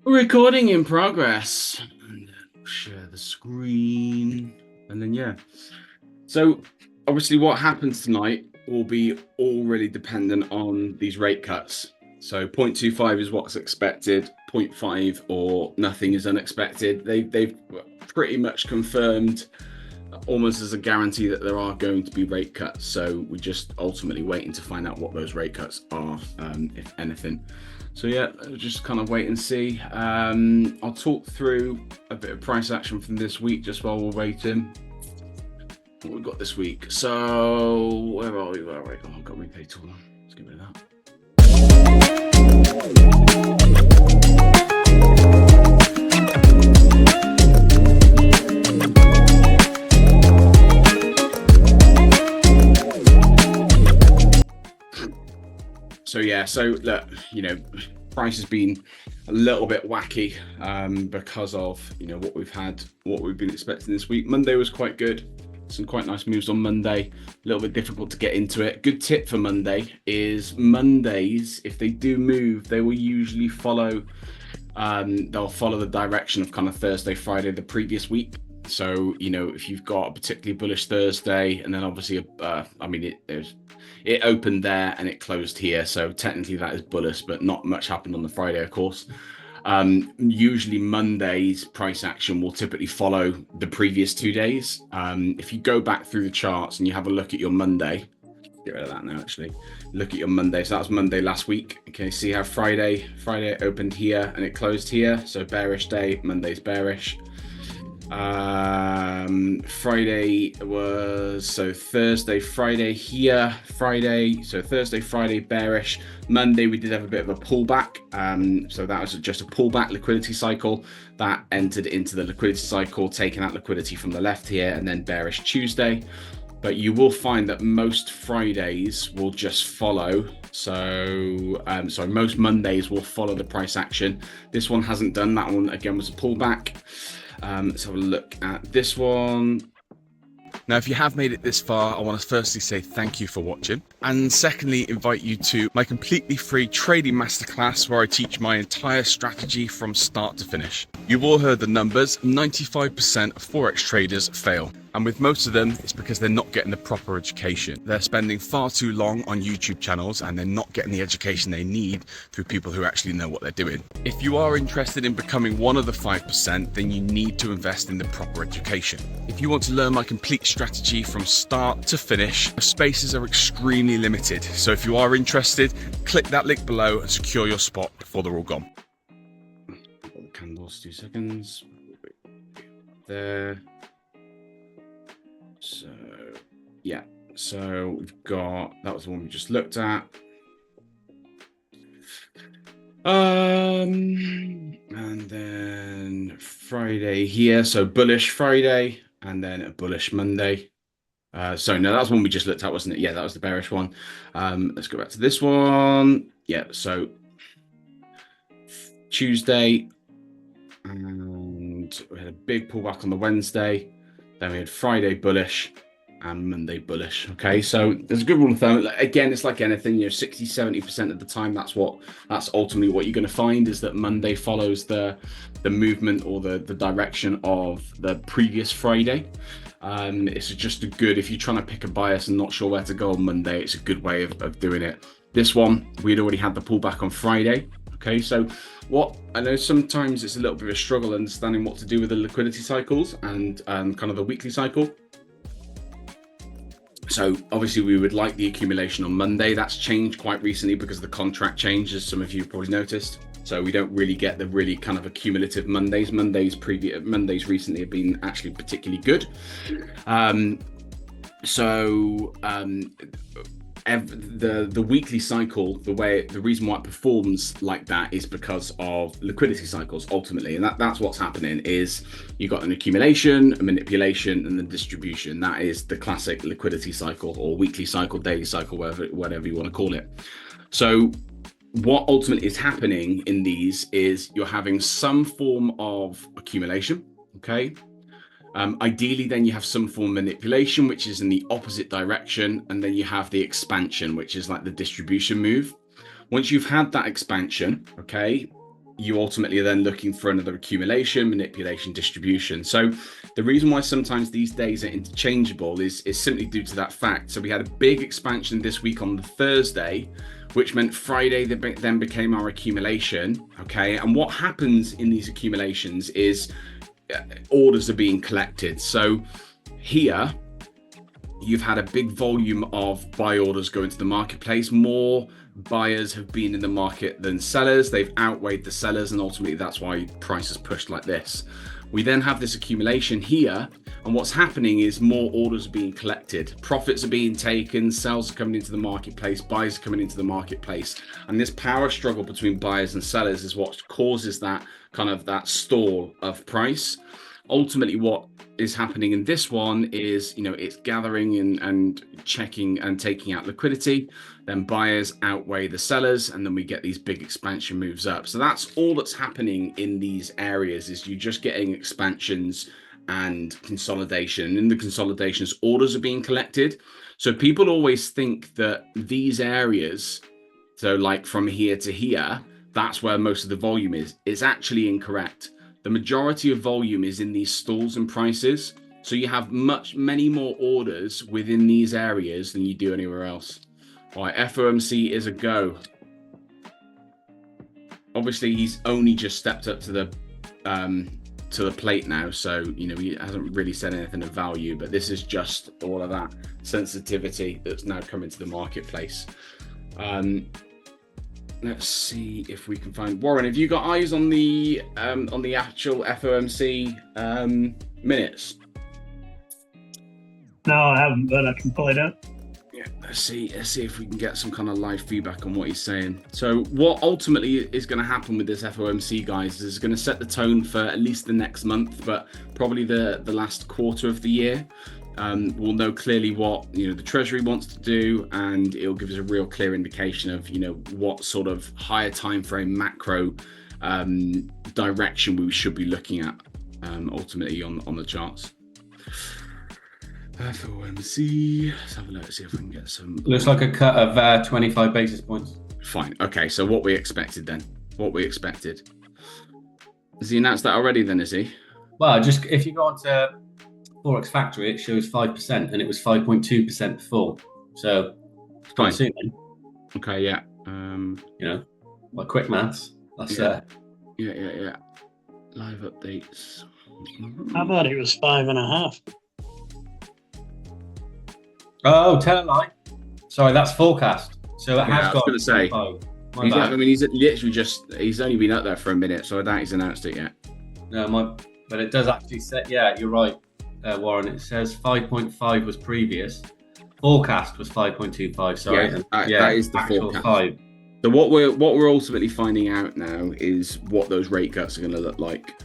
Recording in progress. And then we'll share the screen. And then, yeah. So, obviously, what happens tonight will be all really dependent on these rate cuts. So, 0.25 is what's expected. 0.5 or nothing is unexpected. They've pretty much confirmed almost as a guarantee that there are going to be rate cuts. So, we're just ultimately waiting to find out what those rate cuts are, if anything. So yeah, just kind of wait and see. I'll talk through a bit of price action from this week just while we're waiting. What we've got this week. So where are we? Oh, I've got repay tool on. Let's get rid of that. So yeah, so look, price has been a little bit wacky because of what we've been expecting this week. Monday was quite good, some quite nice moves on Monday. A little bit difficult to get into it. Good tip for Monday is Mondays, if they do move, they will usually follow. They'll follow the direction of kind of Thursday, Friday, the previous week. So if you've got a particularly bullish Thursday, and then obviously it opened there and it closed here, so technically that is bullish, but not much happened on the Friday, of course. Usually Monday's price action will typically follow the previous 2 days. If you go back through the charts and you have a look at your Monday, get rid of that now, actually. Look at your Monday. So that was Monday last week. Okay, see how Friday opened here and it closed here. So bearish day, Monday's bearish. Friday was Thursday, Friday here, Thursday, Friday bearish. Monday we did have a bit of a pullback, so that was just a pullback liquidity cycle that entered into the liquidity cycle, taking out liquidity from the left here, and then bearish Tuesday. But you will find that most Fridays will just follow. Most Mondays will follow the price action. This one hasn't done that. One again was a pullback. Let's have a look at this one. Now, if you have made it this far, I want to firstly say thank you for watching. And secondly, invite you to my completely free trading masterclass where I teach my entire strategy from start to finish. You've all heard the numbers. 95% of Forex traders fail. And with most of them, it's because they're not getting the proper education. They're spending far too long on YouTube channels and they're not getting the education they need through people who actually know what they're doing. If you are interested in becoming one of the 5%, then you need to invest in the proper education. If you want to learn my complete strategy from start to finish, spaces are extremely limited. So if you are interested, click that link below and secure your spot before they're all gone. Candles, 2 seconds. There. So yeah, so we've got, that was the one we just looked at. And then Friday here, so bullish Friday, and then a bullish Monday. So no, that was one we just looked at, wasn't it? Yeah, that was the bearish one. Let's go back to this one. Yeah, so Tuesday, and we had a big pullback on the Wednesday. Then we had Friday bullish and Monday bullish. Okay, so there's a good rule of thumb. Again, it's like anything, 60-70% of the time, that's ultimately what you're going to find, is that Monday follows the movement or the direction of the previous Friday. It's just a good, if you're trying to pick a bias and not sure where to go on Monday, it's a good way of doing it. This one, we'd already had the pullback on Friday. Okay, so what I know sometimes it's a little bit of a struggle understanding what to do with the liquidity cycles and kind of the weekly cycle. So obviously we would like the accumulation on Monday. That's changed quite recently because of the contract change, as some of you probably noticed. So we don't really get the really kind of accumulative Mondays. Mondays recently have been actually particularly good. The weekly cycle, the reason why it performs like that is because of liquidity cycles ultimately, and that's what's happening. Is you've got an accumulation, a manipulation, and the distribution. That is the classic liquidity cycle, or weekly cycle, daily cycle, whatever you want to call it. So what ultimately is happening in these is you're having some form of accumulation. Okay. Ideally, then you have some form of manipulation, which is in the opposite direction, and then you have the expansion, which is like the distribution move. Once you've had that expansion, okay, you ultimately are then looking for another accumulation, manipulation, distribution. So the reason why sometimes these days are interchangeable is simply due to that fact. So we had a big expansion this week on the Thursday, which meant Friday then became our accumulation, okay? And what happens in these accumulations is orders are being collected. So here, you've had a big volume of buy orders go into the marketplace. More buyers have been in the market than sellers. They've outweighed the sellers, and ultimately that's why price is pushed like this. We then have this accumulation here, and what's happening is more orders are being collected. Profits are being taken, sales are coming into the marketplace, buyers are coming into the marketplace. And this power struggle between buyers and sellers is what causes that kind of that stall of price. Ultimately, what is happening in this one is, it's gathering and checking and taking out liquidity. Then buyers outweigh the sellers, and then we get these big expansion moves up. So that's all that's happening in these areas, is you're just getting expansions and consolidation. In the consolidations, orders are being collected. So people always think that these areas, so like from here to here, that's where most of the volume is. It's actually incorrect. The majority of volume is in these stalls and prices. So you have many more orders within these areas than you do anywhere else. All right, FOMC is a go. Obviously, he's only just stepped up to the plate now, so he hasn't really said anything of value. But this is just all of that sensitivity that's now coming to the marketplace. Let's see if we can find Warren. Have you got eyes on the actual FOMC minutes? No, I haven't, but I can pull it up. Yeah, let's see if we can get some kind of live feedback on what he's saying. So what ultimately is going to happen with this FOMC, guys, is going to set the tone for at least the next month, but probably the last quarter of the year. We'll know clearly what the Treasury wants to do, and it'll give us a real clear indication of what sort of higher time frame macro direction we should be looking at ultimately on the charts. FOMC. Let's have a look, see if we can get some. Looks like a cut of 25 basis points. Fine. Okay, so what we expected then. What we expected. Has he announced that already then, is he? Well, just if you go on to Forex Factory, it shows 5%, and it was 5.2% before. So fine. Assuming, okay, yeah. Like quick maths. That's yeah. Live updates. I thought it was 5.5. Oh, tell a lie. Sorry, that's forecast. So it has got. I was going to say. He's only been up there for a minute, so I doubt he's announced it yet. No, but it does actually say. Yeah, you're right, Warren. It says 5.5 was previous. Forecast was 5.25. Sorry, that is the forecast. 5. So what we're ultimately finding out now is what those rate cuts are going to look like.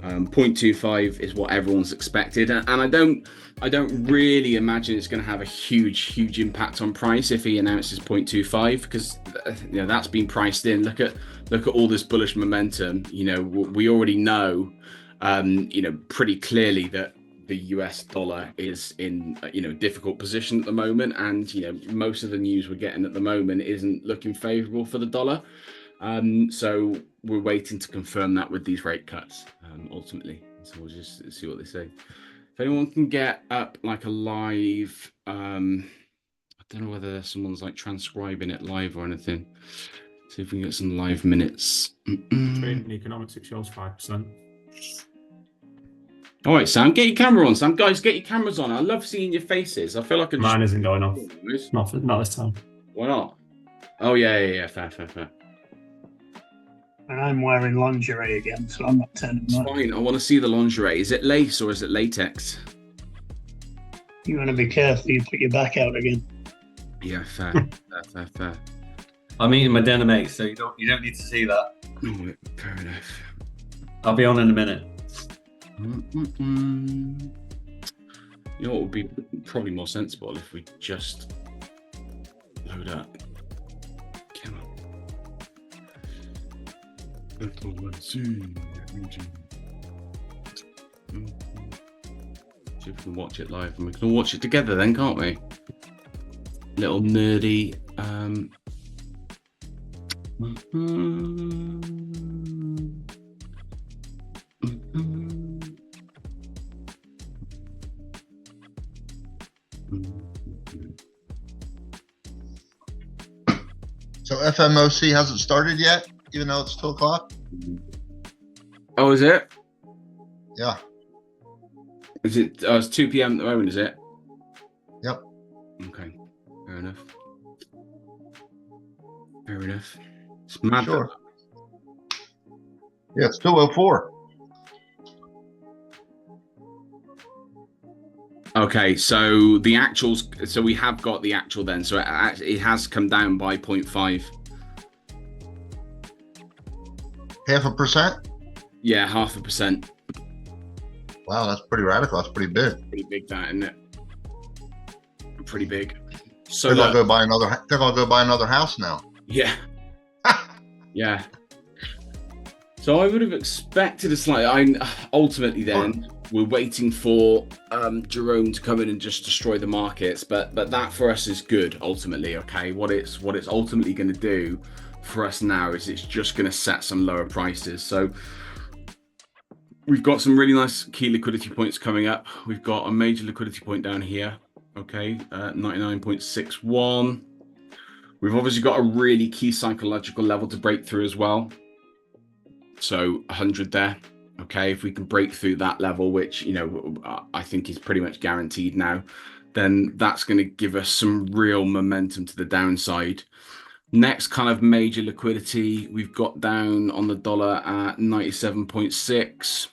0.25 is what everyone's expected, and I don't really imagine it's going to have a huge impact on price if he announces 0.25, because that's been priced in. Look at all this bullish momentum. We already know pretty clearly that the US dollar is in a difficult position at the moment, and most of the news we're getting at the moment isn't looking favorable for the dollar. So we're waiting to confirm that with these rate cuts ultimately. So we'll just see what they say. If anyone can get up like a live, I don't know whether someone's like transcribing it live or anything. See if we can get some live minutes. Trading economics, it shows 5%. All right, Sam, get your camera on. Sam, guys, get your cameras on. I love seeing your faces. I feel like Mine isn't going off. Not this time. Why not? Oh yeah. Fair. I'm wearing lingerie again, so I'm not turning It's fine. I want to see the lingerie. Is it lace or is it latex? You want to be careful. You put your back out again. Yeah, fair. fair. I'm eating my dinner, mate, so you don't need to see that. Oh, fair enough. I'll be on in a minute. You know what would be probably more sensible if we just load up. Come on. See if we can watch it live, and we can all watch it together then, can't we? Little nerdy So FMOC hasn't started yet, even though it's 2 o'clock? Oh, is it? Yeah. Is it? Oh, it's 2 p.m. at the moment, is it? Yep. Okay. Fair enough. Fair enough. It's mad. Sure. Yeah, it's 2:04. Okay, so the actuals. So we have got the actual then. So it has come down by 0.5. 0.5%? Yeah, 0.5%. Wow, that's pretty radical. That's pretty big. Pretty big, that, isn't it? Pretty big. So They're gonna go buy another. They're gonna go buy another house now. yeah, yeah. So I would have expected a slight. Ultimately, then we're waiting for Jerome to come in and just destroy the markets. But that for us is good. Ultimately, okay. What it's ultimately going to do for us now is it's just going to set some lower prices. So we've got some really nice key liquidity points coming up. We've got a major liquidity point down here. Okay, 99.61. We've obviously got a really key psychological level to break through as well. So 100 there. Okay, if we can break through that level, which, you know, I think is pretty much guaranteed now, then that's going to give us some real momentum to the downside. Next kind of major liquidity, we've got down on the dollar at 97.6.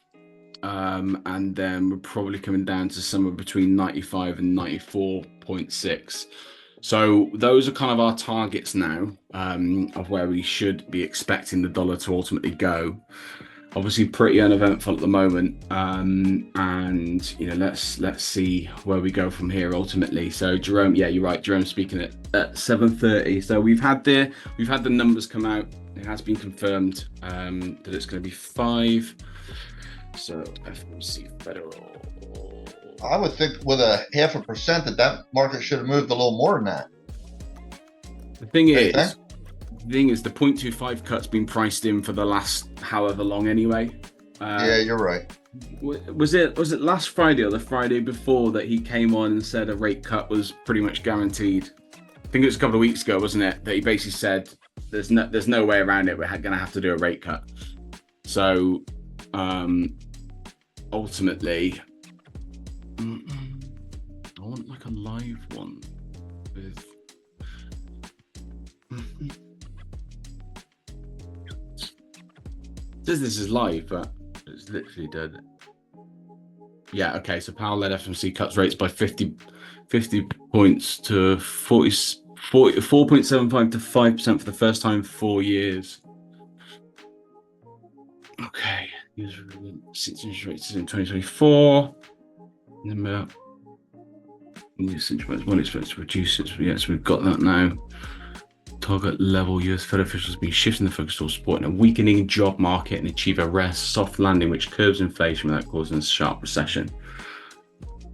And then we're probably coming down to somewhere between 95 and 94.6. So those are kind of our targets now, of where we should be expecting the dollar to ultimately go. Obviously pretty uneventful at the moment, and you know, let's see where we go from here ultimately. So Jerome, yeah, you're right, Jerome's speaking at 7:30. So we've had the numbers come out. It has been confirmed that it's going to be 5. So FOMC Federal. I would think with a 0.5% that market should have moved a little more than that. The thing is, the 0.25 cut's been priced in for the last however long anyway. Yeah, you're right. Was it last Friday or the Friday before that he came on and said a rate cut was pretty much guaranteed? I think it was a couple of weeks ago, wasn't it? That he basically said there's no way around it. We're going to have to do a rate cut. So ultimately, I want like a live one with. Says this is live, but it's literally dead. Yeah, okay, so Powell led FOMC cuts rates by 50 points to 4.75 to 5% for the first time in 4 years. Okay, these are 6 interest rates in 2024. Remember, these interest rates will expect to reduce it. Yeah, so we've got that now. Target level, US Fed officials have been shifting the focus towards supporting a weakening job market and achieve a soft landing which curbs inflation without causing a sharp recession.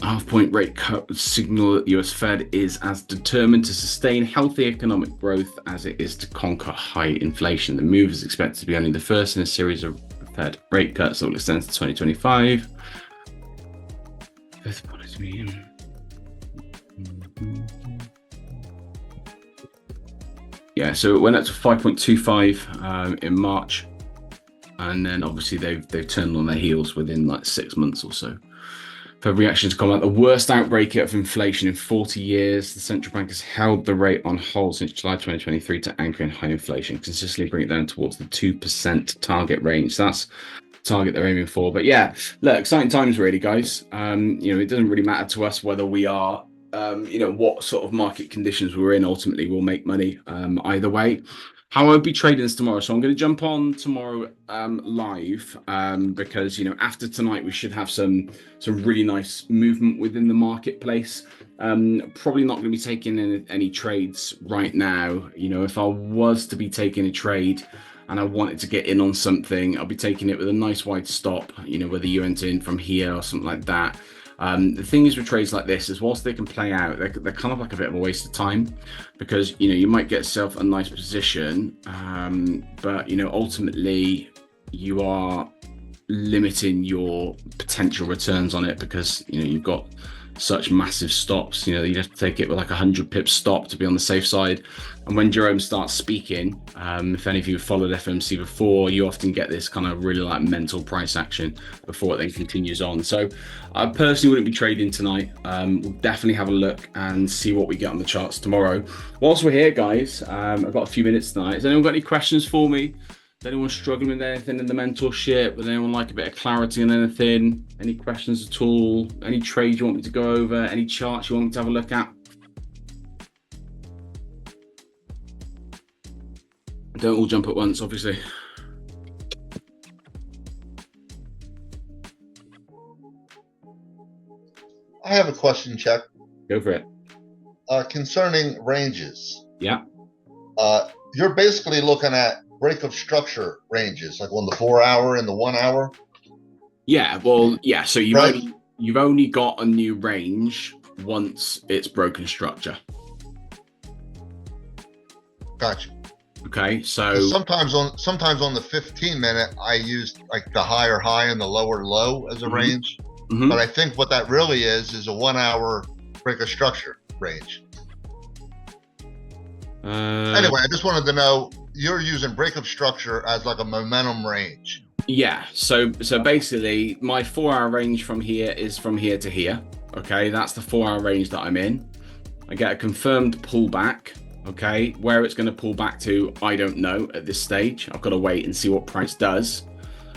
Half-point rate cut would signal that the US Fed is as determined to sustain healthy economic growth as it is to conquer high inflation. The move is expected to be only the first in a series of Fed rate cuts that will extend to 2025. Fifth policy meeting. Yeah, so it went up to 5.25 in March, and then obviously they've turned on their heels within like 6 months or so. Fed reaction to combat the worst outbreak of inflation in 40 years. The central bank has held the rate on hold since July 2023 to anchor in high inflation, consistently bring it down towards the 2% target range. So that's the target they're aiming for. But yeah, look, exciting times really, guys. You know, it doesn't really matter to us whether we are you know, what sort of market conditions we're in. Ultimately we'll make money either way. How I'll be trading this tomorrow, so I'm going to jump on tomorrow live because, you know, after tonight we should have some really nice movement within the marketplace. Probably not going to be taking any trades right now. You know, if I was to be taking a trade and I wanted to get in on something, I'll be taking it with a nice wide stop, you know, whether you enter in from here or something like that. The thing is with trades like this is whilst they can play out, they're kind of like a bit of a waste of time, because you might get yourself a nice position, but ultimately you are limiting your potential returns on it, because you've got such massive stops. You have to take it with like 100 pips stop to be on the safe side. And when Jerome starts speaking, if any of you have followed FOMC before, you often get this kind of really like mental price action before it then continues on. So I personally wouldn't be trading tonight. We'll definitely have a look and see what we get on the charts tomorrow. Whilst we're here, guys, I've got a few minutes tonight. Has anyone got any questions for me? Is anyone struggling with anything in the mentorship? Would anyone like a bit of clarity on anything? Any questions at all? Any trades you want me to go over? Any charts you want me to have a look at? Don't all jump at once, obviously. I have a question, Chuck. Go for it. Concerning ranges. Yeah. You're basically looking at break of structure ranges, like on the 4 hour and the 1 hour. Yeah. Well, yeah. So Right. you've only got a new range once it's broken structure. Gotcha. Okay. So Sometimes on the 15-minute, I use like the higher high and the lower low as a range. Mhm. But I think what that really is a 1 hour break of structure range. Anyway, I just wanted to know, you're using break of structure as like a momentum range. Yeah, so basically my 4 hour range from here is from here to here. Okay, that's the 4 hour range that I'm in. I get a confirmed pullback. Okay, where it's going to pull back to, I don't know at this stage. I've got to wait and see what price does.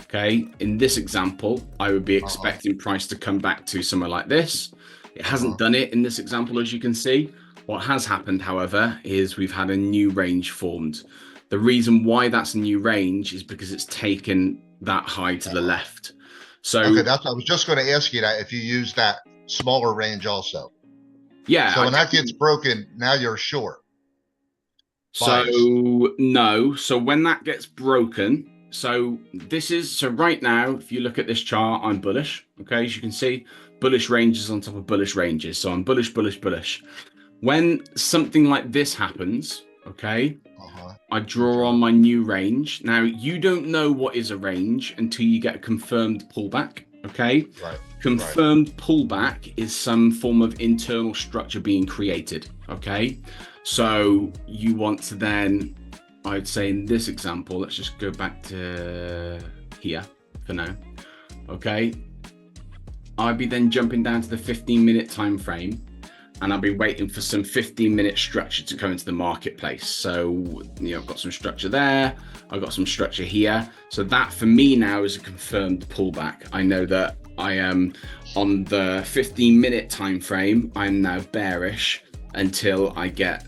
Okay, in this example, I would be expecting price to come back to somewhere like this. It hasn't done it in this example, as you can see. What has happened, however, is we've had a new range formed. The reason why that's a new range is because it's taken that high to the left. So Okay, I was just going to ask you that if you use that smaller range also. yeah. So when that gets broken, now you're short. So no. So when that gets broken, so right now, if you look at this chart, I'm bullish. Okay, as you can see, bullish ranges on top of bullish ranges. So I'm bullish, bullish, bullish. When something like this happens, okay, I draw on my new range. Now, you don't know what is a range until you get a confirmed pullback, okay? Right. Confirmed pullback is some form of internal structure being created, okay? So you want to then, I'd say in this example, let's just go back to here for now, okay? I'd be then jumping down to the 15-minute time frame, and I'll be waiting for some 15-minute structure to come into the marketplace. So, I've got some structure there. I've got some structure here. So that for me now is a confirmed pullback. I know that I am on the 15-minute time frame. I'm now bearish until I get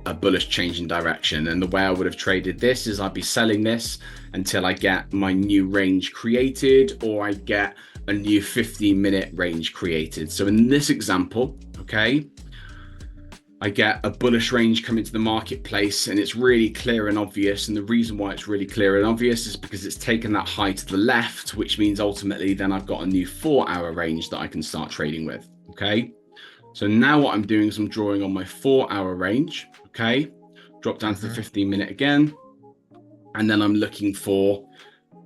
a bullish change in direction. And the way I would have traded this is I'd be selling this until I get my new range created, or I get a new 15-minute range created. So in this example, okay, I get a bullish range come into the marketplace, and it's really clear and obvious. And the reason why it's really clear and obvious is because it's taken that high to the left, which means ultimately then I've got a new 4 hour range that I can start trading with. Okay, so now what I'm doing is I'm drawing on my 4 hour range. Okay, drop down to the 15-minute again, and then I'm looking for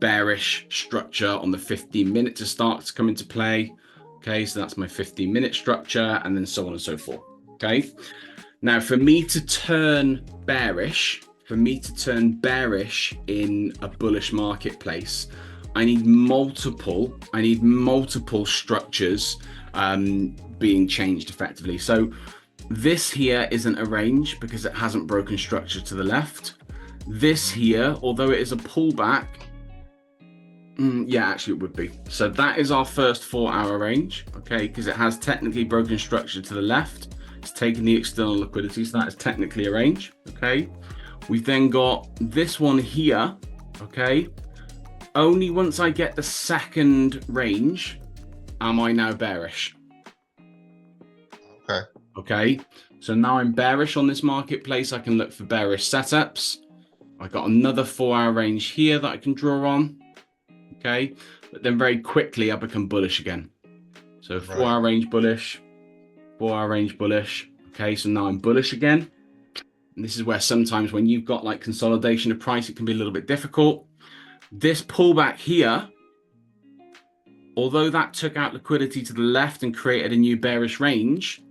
bearish structure on the 15-minute to start to come into play. Okay, so that's my 15-minute structure, and then so on and so forth. Okay, now for me to turn bearish in a bullish marketplace, I need multiple structures being changed effectively. So this here isn't a range because it hasn't broken structure to the left. This here, although it is a pullback, yeah, actually it would be. So that is our first 4 hour range, okay, because it has technically broken structure to the left. It's taken the external liquidity, so that is technically a range, okay. We've then got this one here, okay. Only once I get the second range am I now bearish. Okay, so now I'm bearish on this marketplace. I can look for bearish setups. I got another 4 hour range here that I can draw on. Okay, but then very quickly I become bullish again. So So 4-hour range bullish, 4-hour range bullish. Okay, so now I'm bullish again. And this is where sometimes when you've got like consolidation of price, it can be a little bit difficult. This pullback here, although that took out liquidity to the left and created a new bearish range,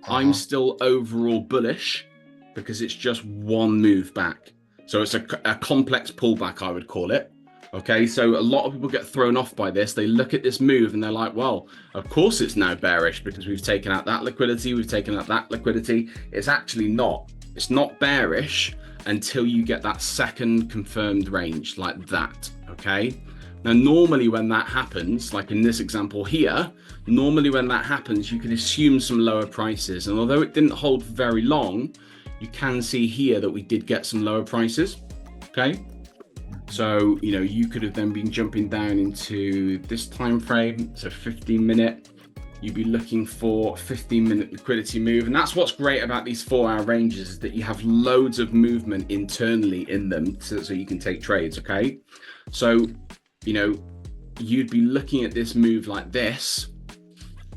I'm still overall bullish because it's just one move back. So it's a complex pullback, I would call it. Okay, so a lot of people get thrown off by this. They look at this move and they're like, well, of course it's now bearish because we've taken out that liquidity, we've taken out that liquidity. It's actually not. It's not bearish until you get that second confirmed range like that, okay? Now, normally when that happens, like in this example here, normally when that happens, you can assume some lower prices. And although it didn't hold for very long, you can see here that we did get some lower prices, okay? So, you know, you could have then been jumping down into this time frame, so 15-minute. You'd be looking for 15-minute liquidity move. And that's what's great about these 4-hour ranges, is that you have loads of movement internally in them so you can take trades, okay? So, you know, you'd be looking at this move like this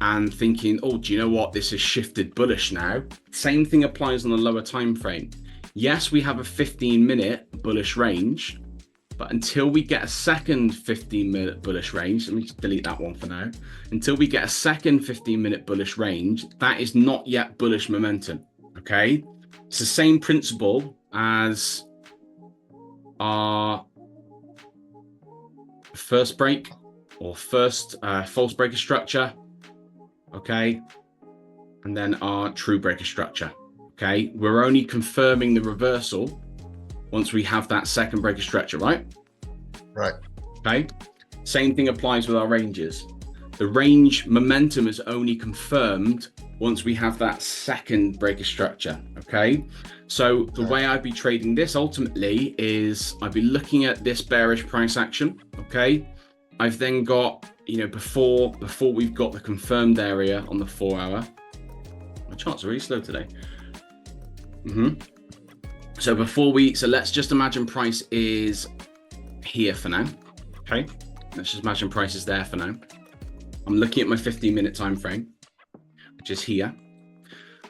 and thinking, oh, do you know what? This has shifted bullish now. Same thing applies on the lower time frame. Yes, we have a 15-minute bullish range, but until we get a second 15-minute bullish range, let me just delete that one for now. Until we get a second 15-minute bullish range, that is not yet bullish momentum, okay? It's the same principle as our first break or first false breaker structure, okay? And then our true breaker structure, okay? We're only confirming the reversal once we have that second breaker structure, right? Right. Okay. Same thing applies with our ranges. The range momentum is only confirmed once we have that second breaker structure, okay? So the way I'd be trading this ultimately is I'd be looking at this bearish price action, okay? I've then got, you know, before we've got the confirmed area on the 4-hour. My charts are really slow today. So let's just imagine price is here for now, okay? Let's just imagine price is there for now. I'm looking at my 15-minute time frame, which is here,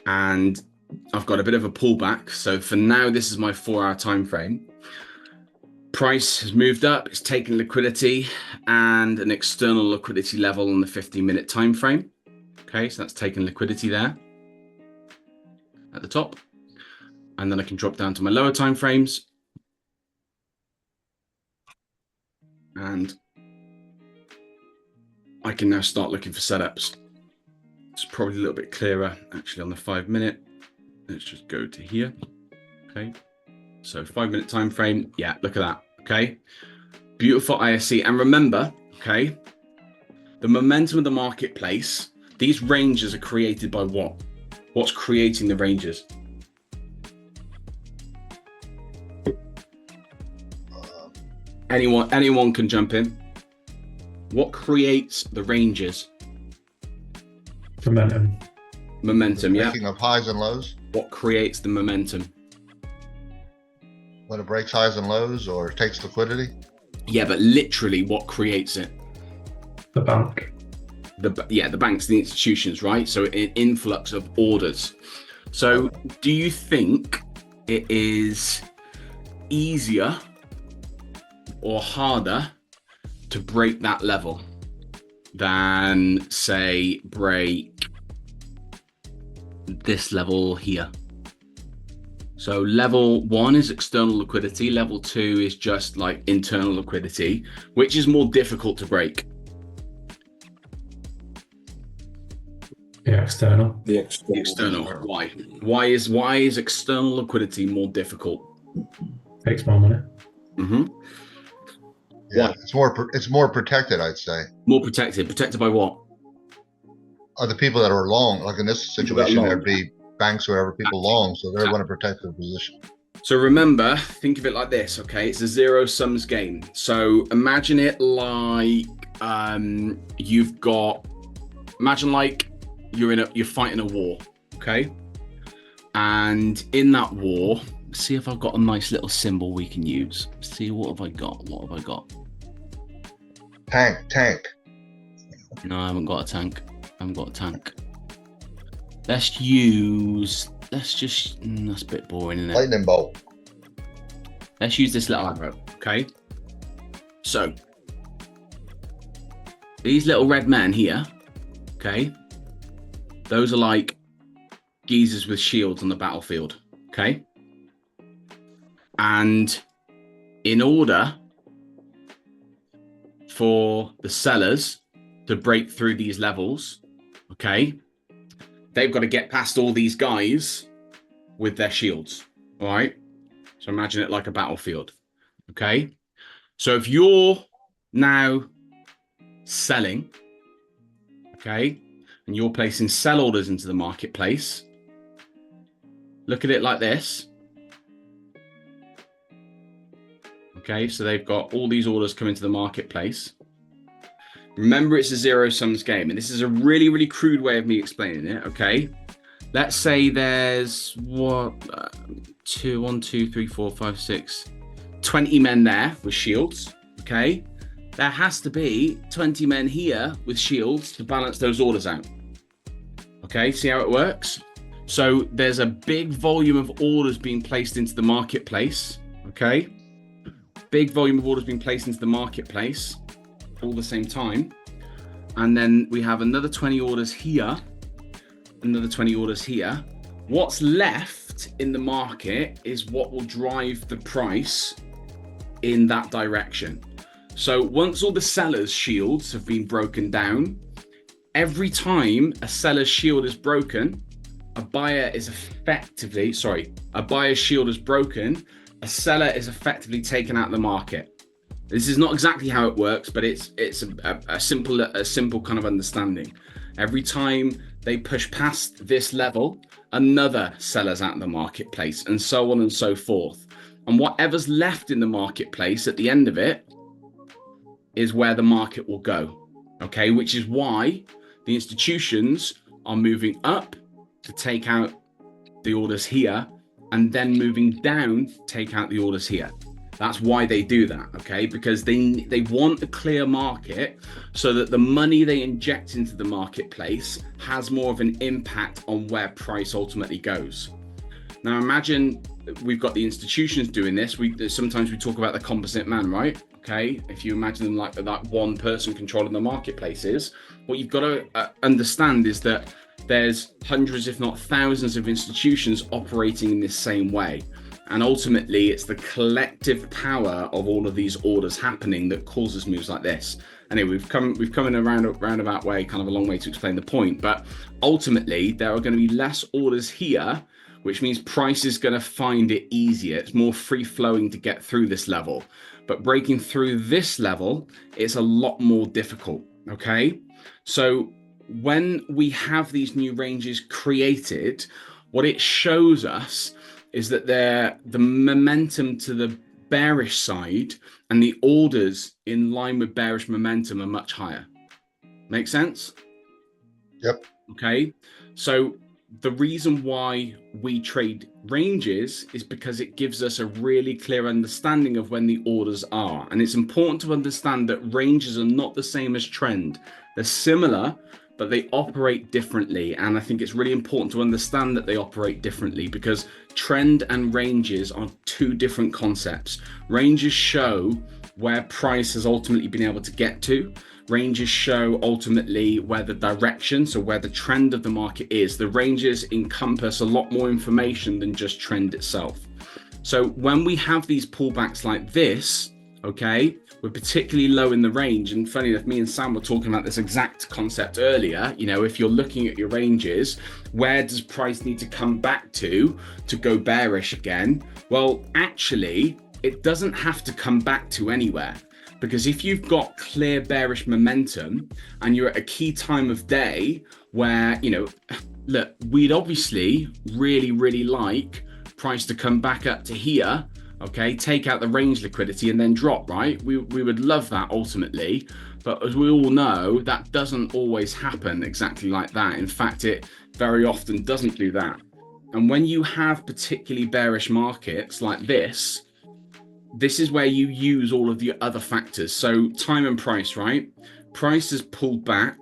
and I've got a bit of a pullback. So for now, this is my 4-hour time frame. Price has moved up, it's taken liquidity and an external liquidity level on the 15-minute time frame. Okay, so that's taken liquidity there at the top. And then I can drop down to my lower time frames. And I can now start looking for setups. It's probably a little bit clearer actually on the 5-minute. Let's just go to here. Okay. So 5-minute time frame. Yeah, look at that. Okay. Beautiful ISC. And remember, okay, the momentum of the marketplace, these ranges are created by what? What's creating the ranges? Anyone can jump in. What creates the ranges? Momentum. Momentum, yeah. Making of highs and lows. What creates the momentum? When it breaks highs and lows or takes liquidity. Yeah, but literally what creates it? The bank. The banks, the institutions, right? So an influx of orders. So do you think it is easier or harder to break that level than, say, break this level here? So level 1 is external liquidity. Level 2 is just like internal liquidity. Which is more difficult to break? Yeah, external. The external. Why? Why is external liquidity more difficult? Takes more money. Yeah, it's more protected, I'd say. More protected. Protected by what? Other people that are long, like in this situation, there'd be banks or whatever, people long, so they want to protect their position. So remember, think of it like this, okay? It's a zero sums game. So imagine it like imagine like you're fighting a war, okay? And in that war, see if I've got a nice little symbol we can use. See, what have I got? What have I got? Tank. No, I haven't got a tank. haven't got a tank. Let's just, that's a bit boring, isn't it? Lightning bolt. Let's use this little arrow, okay? So, these little red men here, okay? Those are like geezers with shields on the battlefield, okay? And in order for the sellers to break through these levels, okay, they've got to get past all these guys with their shields, all right? So imagine it like a battlefield, okay? So if you're now selling, okay, and you're placing sell orders into the marketplace, look at it like this. Okay, so they've got all these orders coming to the marketplace. Remember, it's a zero sums game, and this is a really, really crude way of me explaining it, okay? Let's say there's 20 men there with shields, okay? There has to be 20 men here with shields to balance those orders out. Okay, see how it works? So there's a big volume of orders being placed into the marketplace, okay? Big volume of orders being placed into the marketplace all at the same time. And then we have another 20 orders here, another 20 orders here. What's left in the market is what will drive the price in that direction. So once all the sellers' shields have been broken down, every time a seller's shield is broken, a buyer's shield is broken, a seller is effectively taken out of the market. This is not exactly how it works, but it's a simple kind of understanding. Every time they push past this level, another seller's out of the marketplace, and so on and so forth. And whatever's left in the marketplace at the end of it is where the market will go, okay? Which is why the institutions are moving up to take out the orders here, and then moving down to take out the orders here. That's why they do that, okay? Because they want a clear market so that the money they inject into the marketplace has more of an impact on where price ultimately goes. Now imagine we've got the institutions doing this. Sometimes we talk about the composite man, right? Okay, if you imagine them like that one person controlling the marketplaces, what you've got to understand is that there's hundreds, if not thousands, of institutions operating in this same way. And ultimately, it's the collective power of all of these orders happening that causes moves like this. Anyway, we've come in a roundabout way, kind of a long way to explain the point. But ultimately, there are going to be less orders here, which means price is going to find it easier. It's more free flowing to get through this level. But breaking through this level, it's a lot more difficult, okay? So when we have these new ranges created, what it shows us is that the momentum to the bearish side and the orders in line with bearish momentum are much higher. Make sense? Yep. Okay. So the reason why we trade ranges is because it gives us a really clear understanding of when the orders are. And it's important to understand that ranges are not the same as trend. They're similar, but they operate differently. And I think it's really important to understand that they operate differently, because trend and ranges are two different concepts. Ranges show where price has ultimately been able to get to. Ranges show ultimately where the direction, so where the trend of the market is. The ranges encompass a lot more information than just trend itself. So when we have these pullbacks like this, okay, we're particularly low in the range. And funny enough, me and Sam were talking about this exact concept earlier. You know, if you're looking at your ranges, where does price need to come back to go bearish again? Well, actually, it doesn't have to come back to anywhere. Because if you've got clear bearish momentum and you're at a key time of day where, you know, look, we'd obviously really like price to come back up to here, okay, take out the range liquidity and then drop, right? We would love that ultimately. But as we all know, that doesn't always happen exactly like that. In fact, it very often doesn't do that. And when you have particularly bearish markets like this is where you use all of the other factors. So time and price, right? Price has pulled back,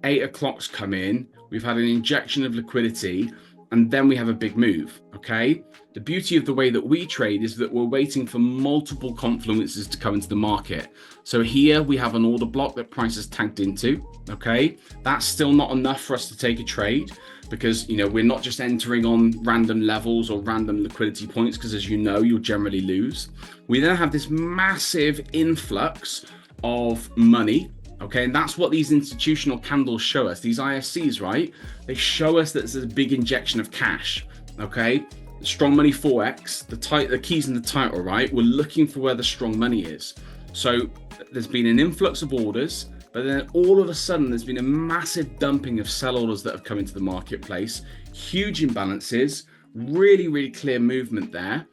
8 o'clock's come in, we've had an injection of liquidity, and then we have a big move, okay? The beauty of the way that we trade is that we're waiting for multiple confluences to come into the market. So here we have an order block that price is tagged into, okay? That's still not enough for us to take a trade because, we're not just entering on random levels or random liquidity points because, as you know, you'll generally lose. We then have this massive influx of money, okay? And that's what these institutional candles show us. These ISCs, right? They show us that there's a big injection of cash, okay? Strong money Forex, the keys in the title, right? We're looking for where the strong money is. So there's been an influx of orders, but then all of a sudden there's been a massive dumping of sell orders that have come into the marketplace, huge imbalances, really, really clear movement there.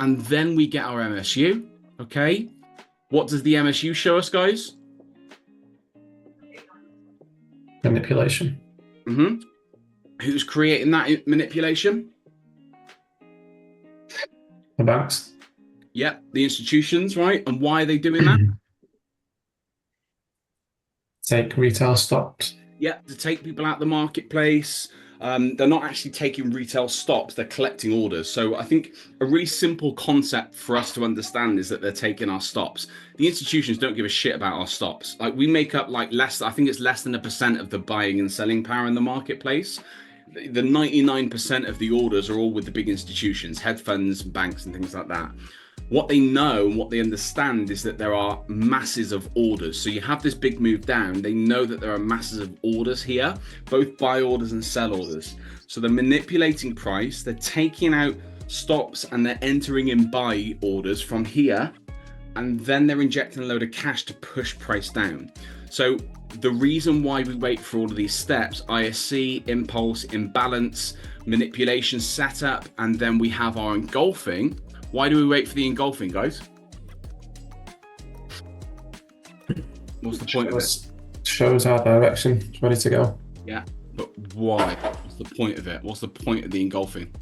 And then we get our MSU, okay? What does the MSU show us, guys? Manipulation. Who's creating that manipulation? The banks. Yep, the institutions, right? And why are they doing that? Take retail stops. Yep, to take people out of the marketplace. They're not actually taking retail stops, they're collecting orders. So I think a really simple concept for us to understand is that they're taking our stops. The institutions don't give a shit about our stops. Like, we make up like I think it's less than 1% of the buying and selling power in the marketplace. The 99% of the orders are all with the big institutions, hedge funds, banks and things like that. What they know and what they understand is that there are masses of orders. So you have this big move down. They know that there are masses of orders here, both buy orders and sell orders. So they're manipulating price. They're taking out stops and they're entering in buy orders from here. And then they're injecting a load of cash to push price down. So the reason why we wait for all of these steps, ISC, impulse, imbalance, manipulation, setup, and then we have our engulfing. Why do we wait for the engulfing, guys? What's the point of it? Shows our direction. It's ready to go. Yeah, but why? What's the point of it? What's the point of the engulfing?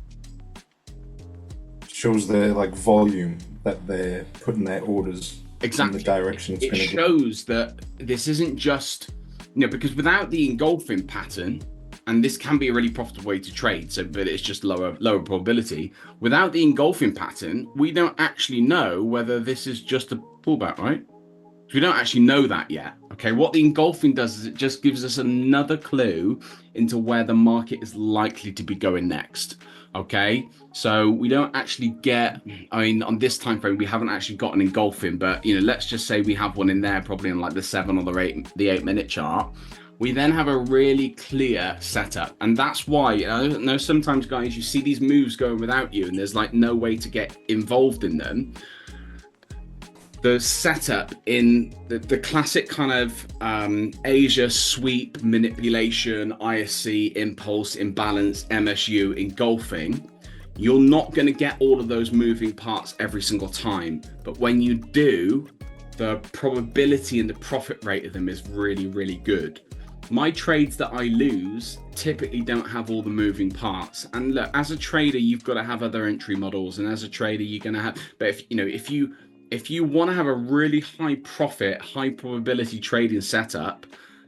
Shows the volume that they're putting their orders Exactly. in the direction it's it going to shows that this isn't just, because without the engulfing pattern, and this can be a really profitable way to trade, but it's just lower probability. Without the engulfing pattern, we don't actually know whether this is just a pullback, right? We don't actually know that yet. Okay, what the engulfing does is it just gives us another clue into where the market is likely to be going next. Okay, so we don't actually get, on this time frame, we haven't actually got an engulfing, but let's just say we have one in there, probably on like the 7 or the 8 minute chart. We then have a really clear setup. And that's why, I know sometimes, guys, you see these moves going without you and there's like no way to get involved in them. The setup in the classic kind of Asia sweep, manipulation, ISC, impulse, imbalance, MSU, engulfing, you're not going to get all of those moving parts every single time. But when you do, the probability and the profit rate of them is really, really good. My trades that I lose typically don't have all the moving parts. And look, as a trader, you've got to have other entry models. And as a trader, you're going to have, but if you want to have a really high profit, high probability trading setup,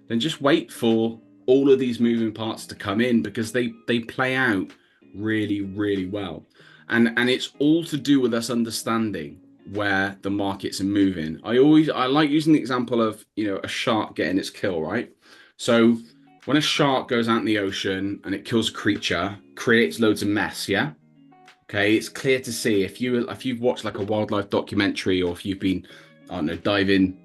then just wait for all of these moving parts to come in because they play out really, really well. And it's all to do with us understanding where the markets are moving. I like using the example of, a shark getting its kill, right? So when a shark goes out in the ocean and it kills a creature, creates loads of mess, yeah? Okay, it's clear to see if you've watched like a wildlife documentary, or if you've been, diving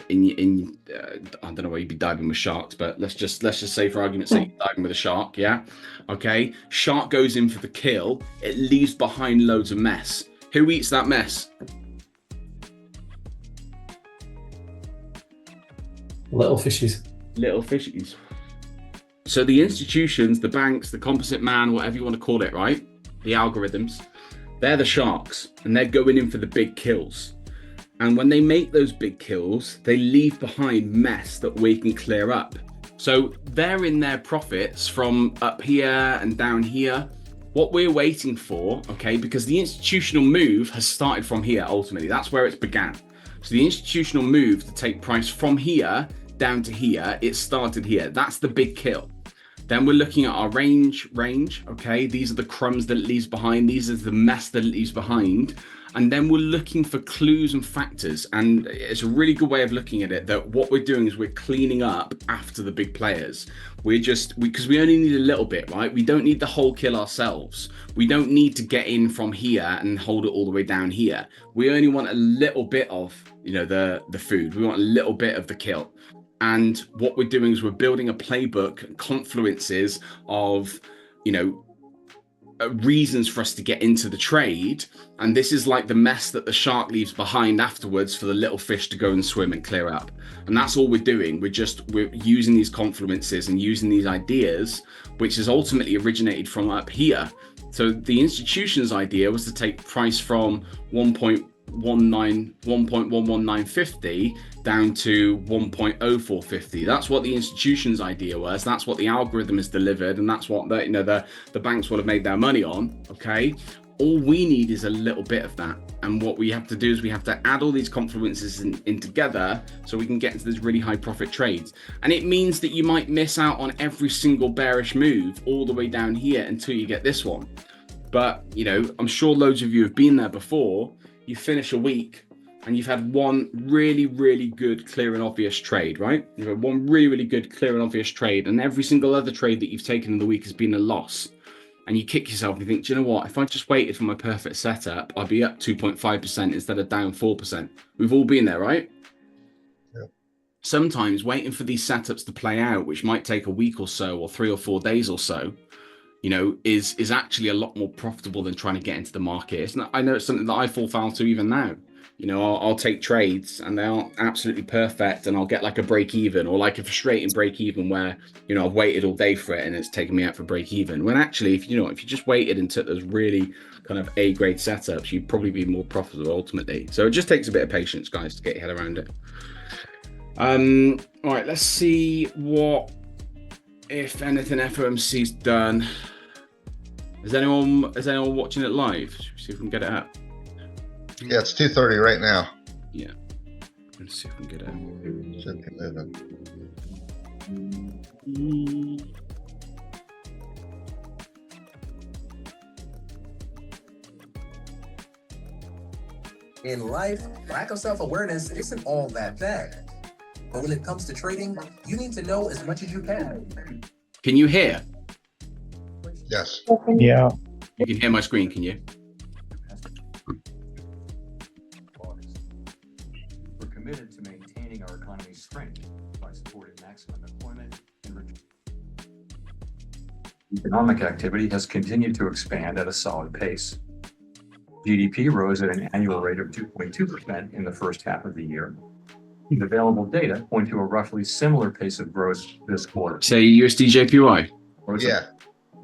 in I don't know where you'd be diving with sharks, but let's just say for argument's sake, diving with a shark, yeah? Okay, shark goes in for the kill, it leaves behind loads of mess. Who eats that mess? Little fishies. Little fishies. So the institutions, the banks, the composite man, whatever you want to call it, right? The algorithms, they're the sharks and they're going in for the big kills. And when they make those big kills, they leave behind mess that we can clear up. So they're in their profits from up here and down here. What we're waiting for, okay, because the institutional move has started from here ultimately. That's where it's began. So the institutional move to take price from here down to here, it started here. That's the big kill. Then we're looking at our range, okay? These are the crumbs that it leaves behind. These are the mess that it leaves behind. And then we're looking for clues and factors. And it's a really good way of looking at it, that what we're doing is we're cleaning up after the big players. Because we only need a little bit, right? We don't need the whole kill ourselves. We don't need to get in from here and hold it all the way down here. We only want a little bit of, the food. We want a little bit of the kill. And what we're doing is we're building a playbook, confluences of, reasons for us to get into the trade. And this is like the mess that the shark leaves behind afterwards for the little fish to go and swim and clear up. And that's all we're doing. We're using these confluences and using these ideas, which is ultimately originated from up here. So the institution's idea was to take price from 1.11950 down to 1.0450. That's what the institution's idea was. That's what the algorithm has delivered, and that's what the banks will have made their money on. Okay, all we need is a little bit of that, and what we have to do is we have to add all these confluences in together so we can get into these really high profit trades. And it means that you might miss out on every single bearish move all the way down here until you get this one. But I'm sure loads of you have been there before. You finish a week and you've had one really, really good, clear and obvious trade, right? You've had one really, really good, clear and obvious trade, and every single other trade that you've taken in the week has been a loss. And you kick yourself and you think, do you know what? If I just waited for my perfect setup, I'd be up 2.5% instead of down 4%. We've all been there, right? Yep. Sometimes waiting for these setups to play out, which might take a week or so, or 3 or 4 days or so, is actually a lot more profitable than trying to get into the market. I know it's something that I fall foul to even now. I'll take trades and they aren't absolutely perfect, and I'll get like a break even or like a frustrating break even where, I've waited all day for it and it's taken me out for break even. When actually, if you just waited and took those really kind of A grade setups, you'd probably be more profitable ultimately. So it just takes a bit of patience, guys, to get your head around it. All right, let's see what, if anything, FOMC's done. Is anyone watching it live? Should we see if we can get it up? Yeah, it's 2:30 right now. Yeah. Let's see if we can get it up. Should be moving. In life, lack of self-awareness isn't all that bad. But when it comes to trading, you need to know as much as you can. Can you hear? Yes. Yeah. You can hear my screen, can you? We're committed to maintaining our economy's strength by supporting maximum employment and economic activity has continued to expand at a solid pace. GDP rose at an annual rate of 2.2% in the first half of the year. The available data point to a roughly similar pace of growth this quarter. Say USD/JPY. Yeah.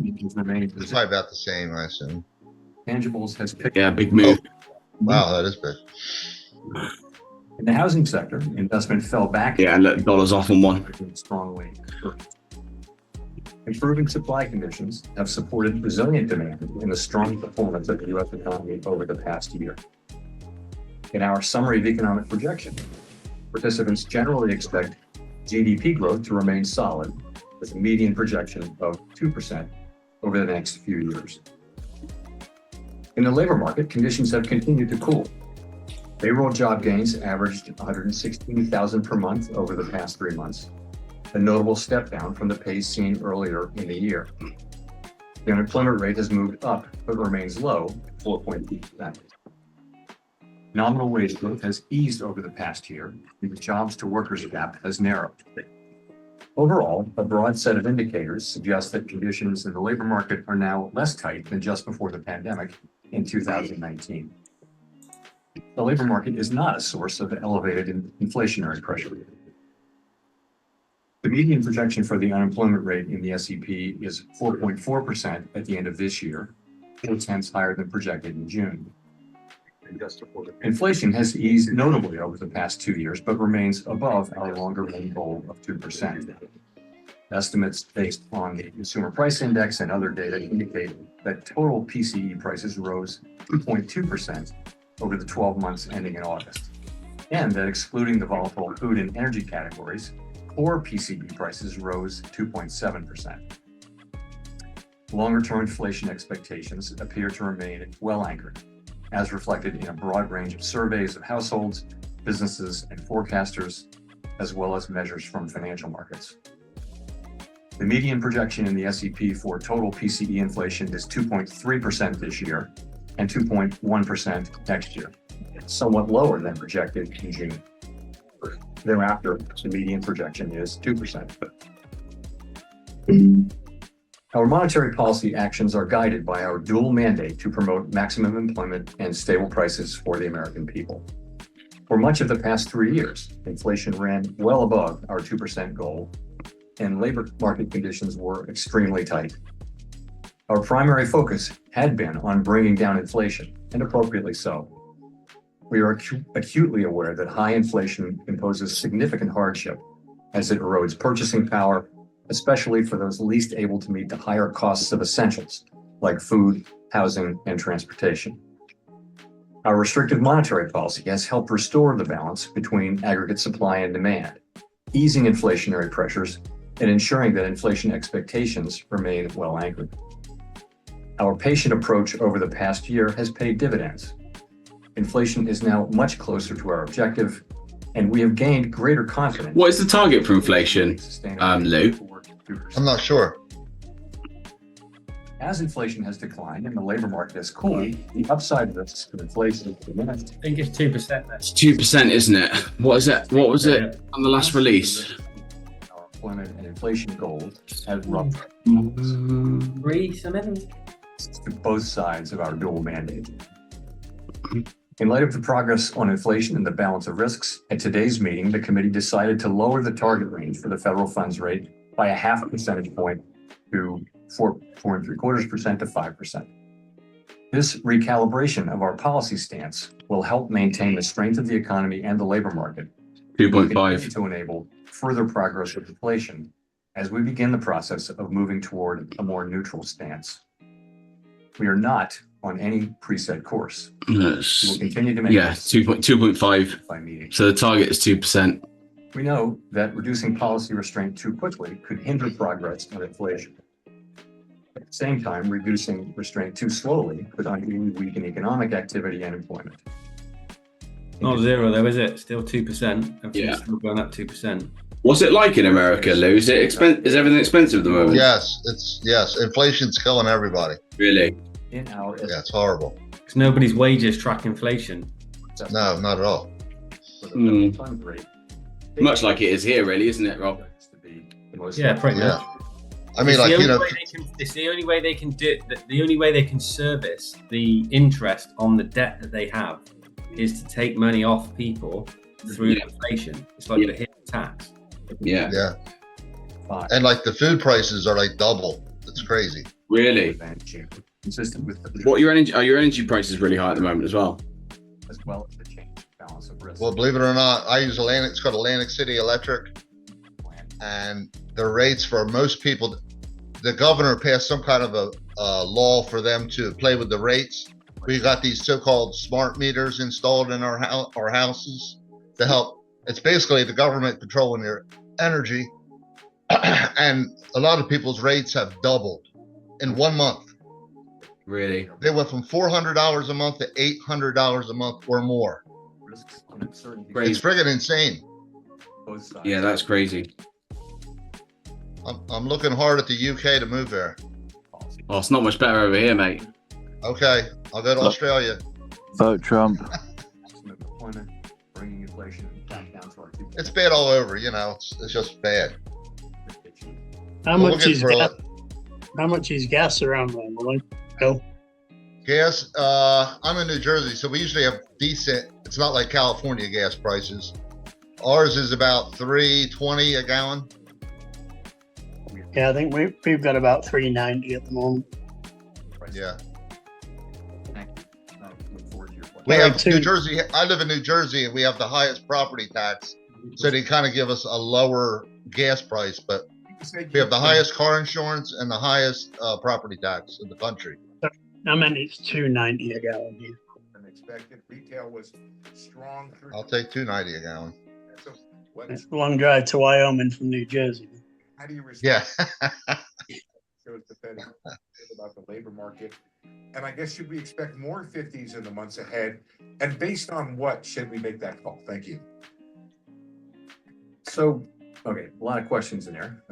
It's remained It's probably about the same, I assume. Tangibles has picked Yeah, big move. Wow, that is big. In the housing sector, investment fell back. Yeah, and let dollars off on one. Strongly. Improving supply conditions have supported resilient demand in the strong performance of the U.S. economy over the past year. In our summary of economic projection, participants generally expect GDP growth to remain solid, with a median projection of 2% over the next few years. In the labor market, conditions have continued to cool. Payroll job gains averaged 116,000 per month over the past 3 months, a notable step down from the pace seen earlier in the year. The unemployment rate has moved up, but remains low, 4.2%. Nominal wage growth has eased over the past year, and the jobs to workers gap has narrowed. Overall, a broad set of indicators suggest that conditions in the labor market are now less tight than just before the pandemic in 2019. The labor market is not a source of elevated inflationary pressure. The median projection for the unemployment rate in the SEP is 4.4% at the end of this year, 4/10 higher than projected in June. Inflation has eased notably over the past 2 years, but remains above our longer-range goal of 2%. Estimates based on the Consumer Price Index and other data indicate that total PCE prices rose 2.2% over the 12 months ending in August, and that excluding the volatile food and energy categories, core PCE prices rose 2.7%. Longer-term inflation expectations appear to remain well anchored, as reflected in a broad range of surveys of households, businesses, and forecasters, as well as measures from financial markets. The median projection in the SEP for total PCE inflation is 2.3% this year and 2.1% next year, somewhat lower than projected in June. Thereafter, the median projection is 2%. Our monetary policy actions are guided by our dual mandate to promote maximum employment and stable prices for the American people. For much of the past 3 years, inflation ran well above our 2% goal, and labor market conditions were extremely tight. Our primary focus had been on bringing down inflation, and appropriately so. We are acutely aware that high inflation imposes significant hardship as it erodes purchasing power, especially for those least able to meet the higher costs of essentials like food, housing, and transportation. Our restrictive monetary policy has helped restore the balance between aggregate supply and demand, easing inflationary pressures and ensuring that inflation expectations remain well anchored. Our patient approach over the past year has paid dividends. Inflation is now much closer to our objective, and we have gained greater confidence. What is the target for inflation, Lou? I'm not sure. As inflation has declined and the labor market has cooled, the upside risks of inflation is diminished. I think it's 2% there. It's 2%, isn't it? What is it? What was it on the last release? Our employment and inflation goals have ruptured to both sides of our dual mandate. In light of the progress on inflation and the balance of risks, at today's meeting, the committee decided to lower the target range for the federal funds rate by a half a percentage point to 4.75% to 5%. This recalibration of our policy stance will help maintain the strength of the economy and the labor market. 2.5. To enable further progress with inflation as we begin the process of moving toward a more neutral stance. We are not on any preset course. We will continue to make 2.5. by meeting. So the target is 2%. We know that reducing policy restraint too quickly could hinder progress on inflation. At the same time, reducing restraint too slowly could unduly weaken economic activity and employment. Not zero though, is it? Still 2%. Yeah. Still going up 2%. What's it like in America, Lou? Is everything expensive at the moment? Yes. Inflation's killing everybody. Really? Yeah, it's horrible. Because nobody's wages track inflation. No, not at all. Much like it is here, really, isn't it, Rob? Yeah, pretty much. I mean, it's the only way they can do. The only way they can service the interest on the debt that they have is to take money off people through inflation. It's like the hidden tax. Yeah. And like the food prices are like double. It's crazy. Really? Consistent with what your energy prices really high at the moment as well? As well as the change balance of risk. Well, believe it or not, I use it's called Atlantic City Electric, and the rates for most people, the governor passed some kind of a law for them to play with the rates. We got these so-called smart meters installed in our houses to help. It's basically the government controlling your energy, and a lot of people's rates have doubled in 1 month. Really? They went from $400 a month to $800 a month or more. It's friggin' insane. Yeah, that's crazy. I'm looking hard at the UK to move there. Oh, it's not much better over here, mate. Okay, I'll go to Australia. Vote Trump. It's bad all over, it's just bad. How much is gas around there, Lloyd? Gas, I'm in New Jersey, so we usually have decent, it's not like California gas prices. Ours is about $3.20 a gallon. Yeah, I think we've got about $3.90 at the moment. Yeah. We have New Jersey. I live in New Jersey, and we have the highest property tax, so they kind of give us a lower gas price. But we have the highest car insurance and the highest property tax in the country. I meant it's $2.90 a gallon here. Expected retail was strong. I'll take $2.90 a gallon. It's a long drive to Wyoming from New Jersey. How do you respond? Yeah. Shows the Fed about the labor market. And I guess, should we expect more 50s in the months ahead? And based on what should we make that call? Thank you. So, okay, a lot of questions in there.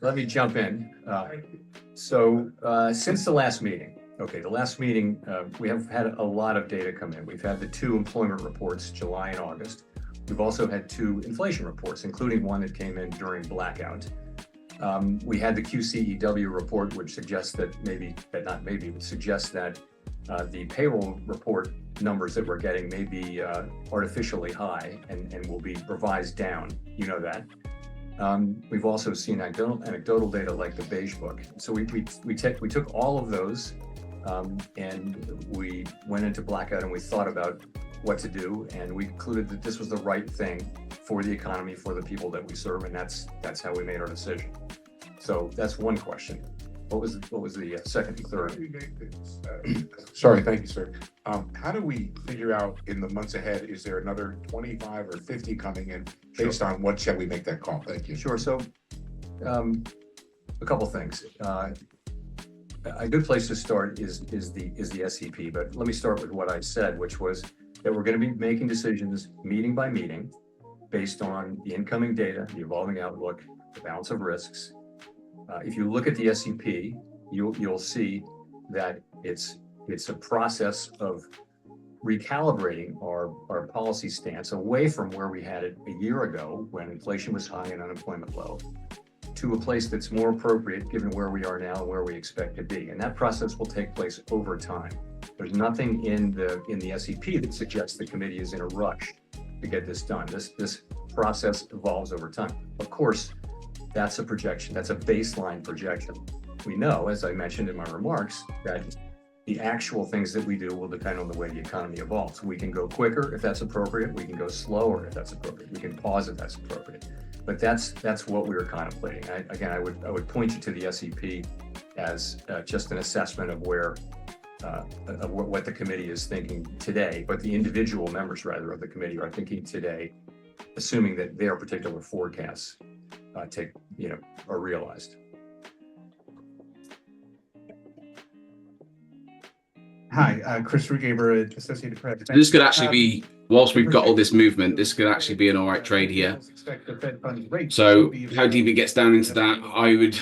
Let me jump in. Since the last meeting, we have had a lot of data come in. We've had the 2 employment reports, July and August. We've also had 2 inflation reports, including one that came in during blackout. We had the QCEW report, which suggests that suggests that the payroll report numbers that we're getting may be artificially high and will be revised down. You know that. We've also seen anecdotal data like the Beige Book. So we took all of those and we went into blackout and we thought about what to do, and we concluded that this was the right thing for the economy, for the people that we serve, and that's how we made our decision. So that's one question. What was the second and third? Sorry, thank you, sir. How do we figure out in the months ahead, is there another 25 or 50 coming in? Based on what shall we make that call? Thank you. Sure. So a couple things. A good place to start is the SEP, but let me start with what I said, which was that we're going to be making decisions meeting by meeting based on the incoming data, the evolving outlook, the balance of risks. If you look at the SEP, you'll see that it's a process of recalibrating our policy stance away from where we had it a year ago when inflation was high and unemployment low, to a place that's more appropriate given where we are now and where we expect to be. And that process will take place over time. There's nothing in the SEP that suggests the committee is in a rush to get this done. This process evolves over time. Of course, that's a projection. That's a baseline projection. We know, as I mentioned in my remarks, that the actual things that we do will depend on the way the economy evolves. We can go quicker if that's appropriate. We can go slower if that's appropriate. We can pause if that's appropriate. But that's what we were contemplating. I would point you to the SEP as just an assessment of where of what the committee is thinking today, but the individual members rather of the committee are thinking today, assuming that their particular forecasts are realized. Hi, Chris Rugaber, Associated Press. This could actually be, whilst we've got all this movement, this could actually be an all right trade here. So how deep it gets down into that, I would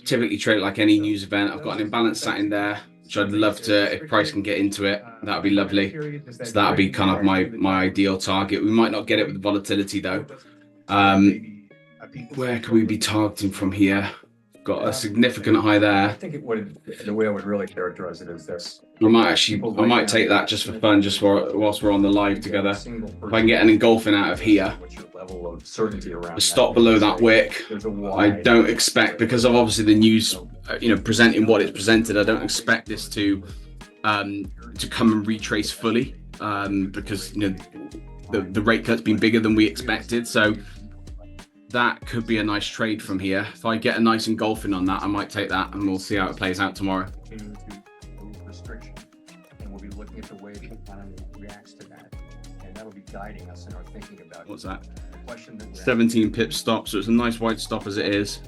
typically trade it like any news event. I've got an imbalance sat in there, which I'd love to, if price can get into it, that would be lovely. So that would be kind of my ideal target. We might not get it with volatility though. Where can we be targeting from here? Got a significant high there. I think the way I would really characterize it is this. I might take that just for fun, just whilst we're on the live together. If I can get an engulfing out of here, Level of certainty around the stop below that wick, I don't expect, because of obviously the news, presenting what it's presented, I don't expect this to come and retrace fully, because the rate cut's been bigger than we expected. So that could be a nice trade from here. If I get a nice engulfing on that, I might take that, and we'll see how it plays out tomorrow. Restriction, and we'll be looking at the way the economy reacts to that, and that'll be guiding us in our thinking about. What's that? The question that 17 pip stop, so it's a nice wide stop as it is.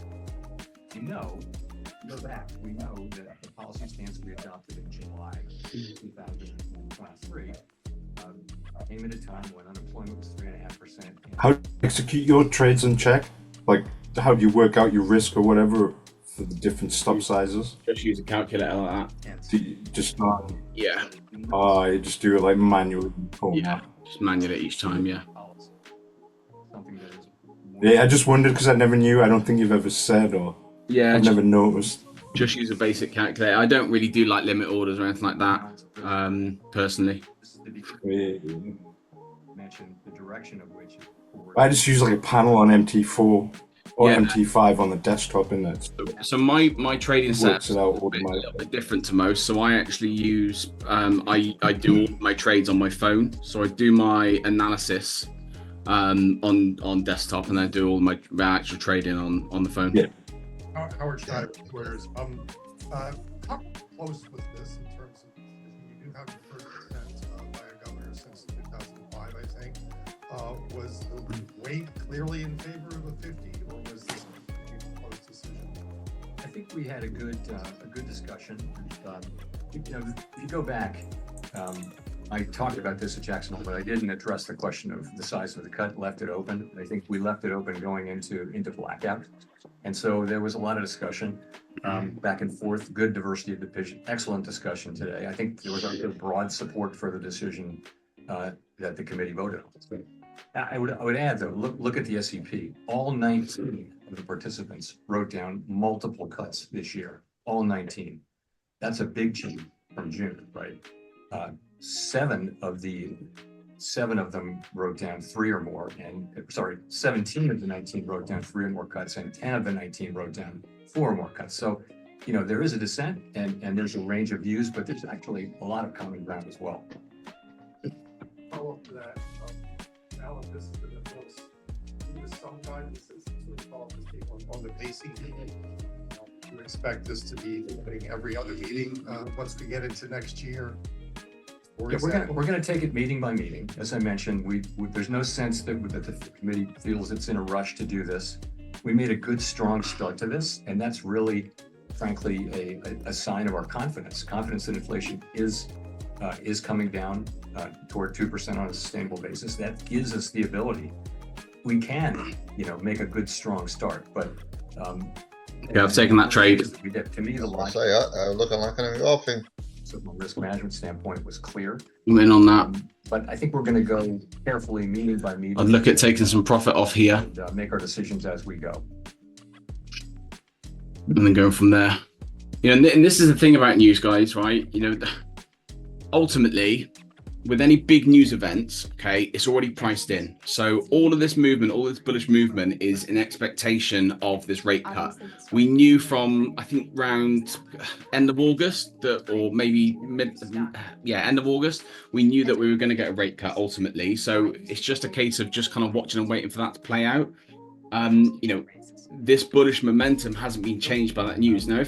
We know that the policy stance we adopted in July 2023 came at a time when unemployment was 3.5%. How do you execute your trades and check? Like, how do you work out your risk or whatever for the different stop sizes? Just use a calculator like that. Do you just Yeah. you just do it like manually? Yeah, just manually each time. Yeah. Yeah, I just wondered because I never knew. I don't think you've ever said, or I've never noticed. Just use a basic calculator. I don't really do like limit orders or anything like that, personally. Mention the direction of which I just use like a panel on MT4 or MT5 on the desktop in that. So my trading setup is a little bit different to most. So I actually use I do all my trades on my phone. So I do my analysis on desktop, and then I do all my actual trading on the phone. Yeah. Howard Schneider, Reuters. How close was this in terms of, you do have the 30% by a governor since 2005, I think. Was the weight clearly in favor of a 50, or was this a close decision? I think we had a good discussion. If you go back, I talked about this at Jackson Hole, but I didn't address the question of the size of the cut, left it open. I think we left it open going into blackout. And so there was a lot of discussion back and forth, good diversity of division, excellent discussion today. I think there was a broad support for the decision that the committee voted on. I would add though, look at the SEP. All 19 of the participants wrote down multiple cuts this year, all 19. That's a big change from June, right? 7 of them wrote down 3 or more, and 17 of the 19 wrote down 3 or more cuts, and 10 of the 19 wrote down 4 or more cuts. So, there is a dissent and there's a range of views, but there's actually a lot of common ground as well. Follow up to that, Alan, this is the folks, give us some guidance on the pacing. You expect this to be happening every other meeting once we get into next year? Yeah, we're going to take it meeting by meeting. As I mentioned, there's no sense that the committee feels it's in a rush to do this. We made a good, strong start to this, and that's really, frankly, a sign of our confidence. Confidence that inflation is coming down toward 2% on a sustainable basis. That gives us the ability. We can, make a good, strong start, but. Yeah, I've taken that trade. To me, the line. Looking like an engulfing. So from a risk management standpoint was clear. I'm in on that. But I think we're going to go carefully, meeting by meeting. I'd look at taking some profit off here. And make our decisions as we go. And then going from there. And this is the thing about news, guys, right? Ultimately, with any big news events, okay, it's already priced in. So all of this movement, all this bullish movement is in expectation of this rate cut. We knew from, I think, around end of August, or maybe end of August, we knew that we were going to get a rate cut ultimately. So it's just a case of just kind of watching and waiting for that to play out. This bullish momentum hasn't been changed by that news. Now,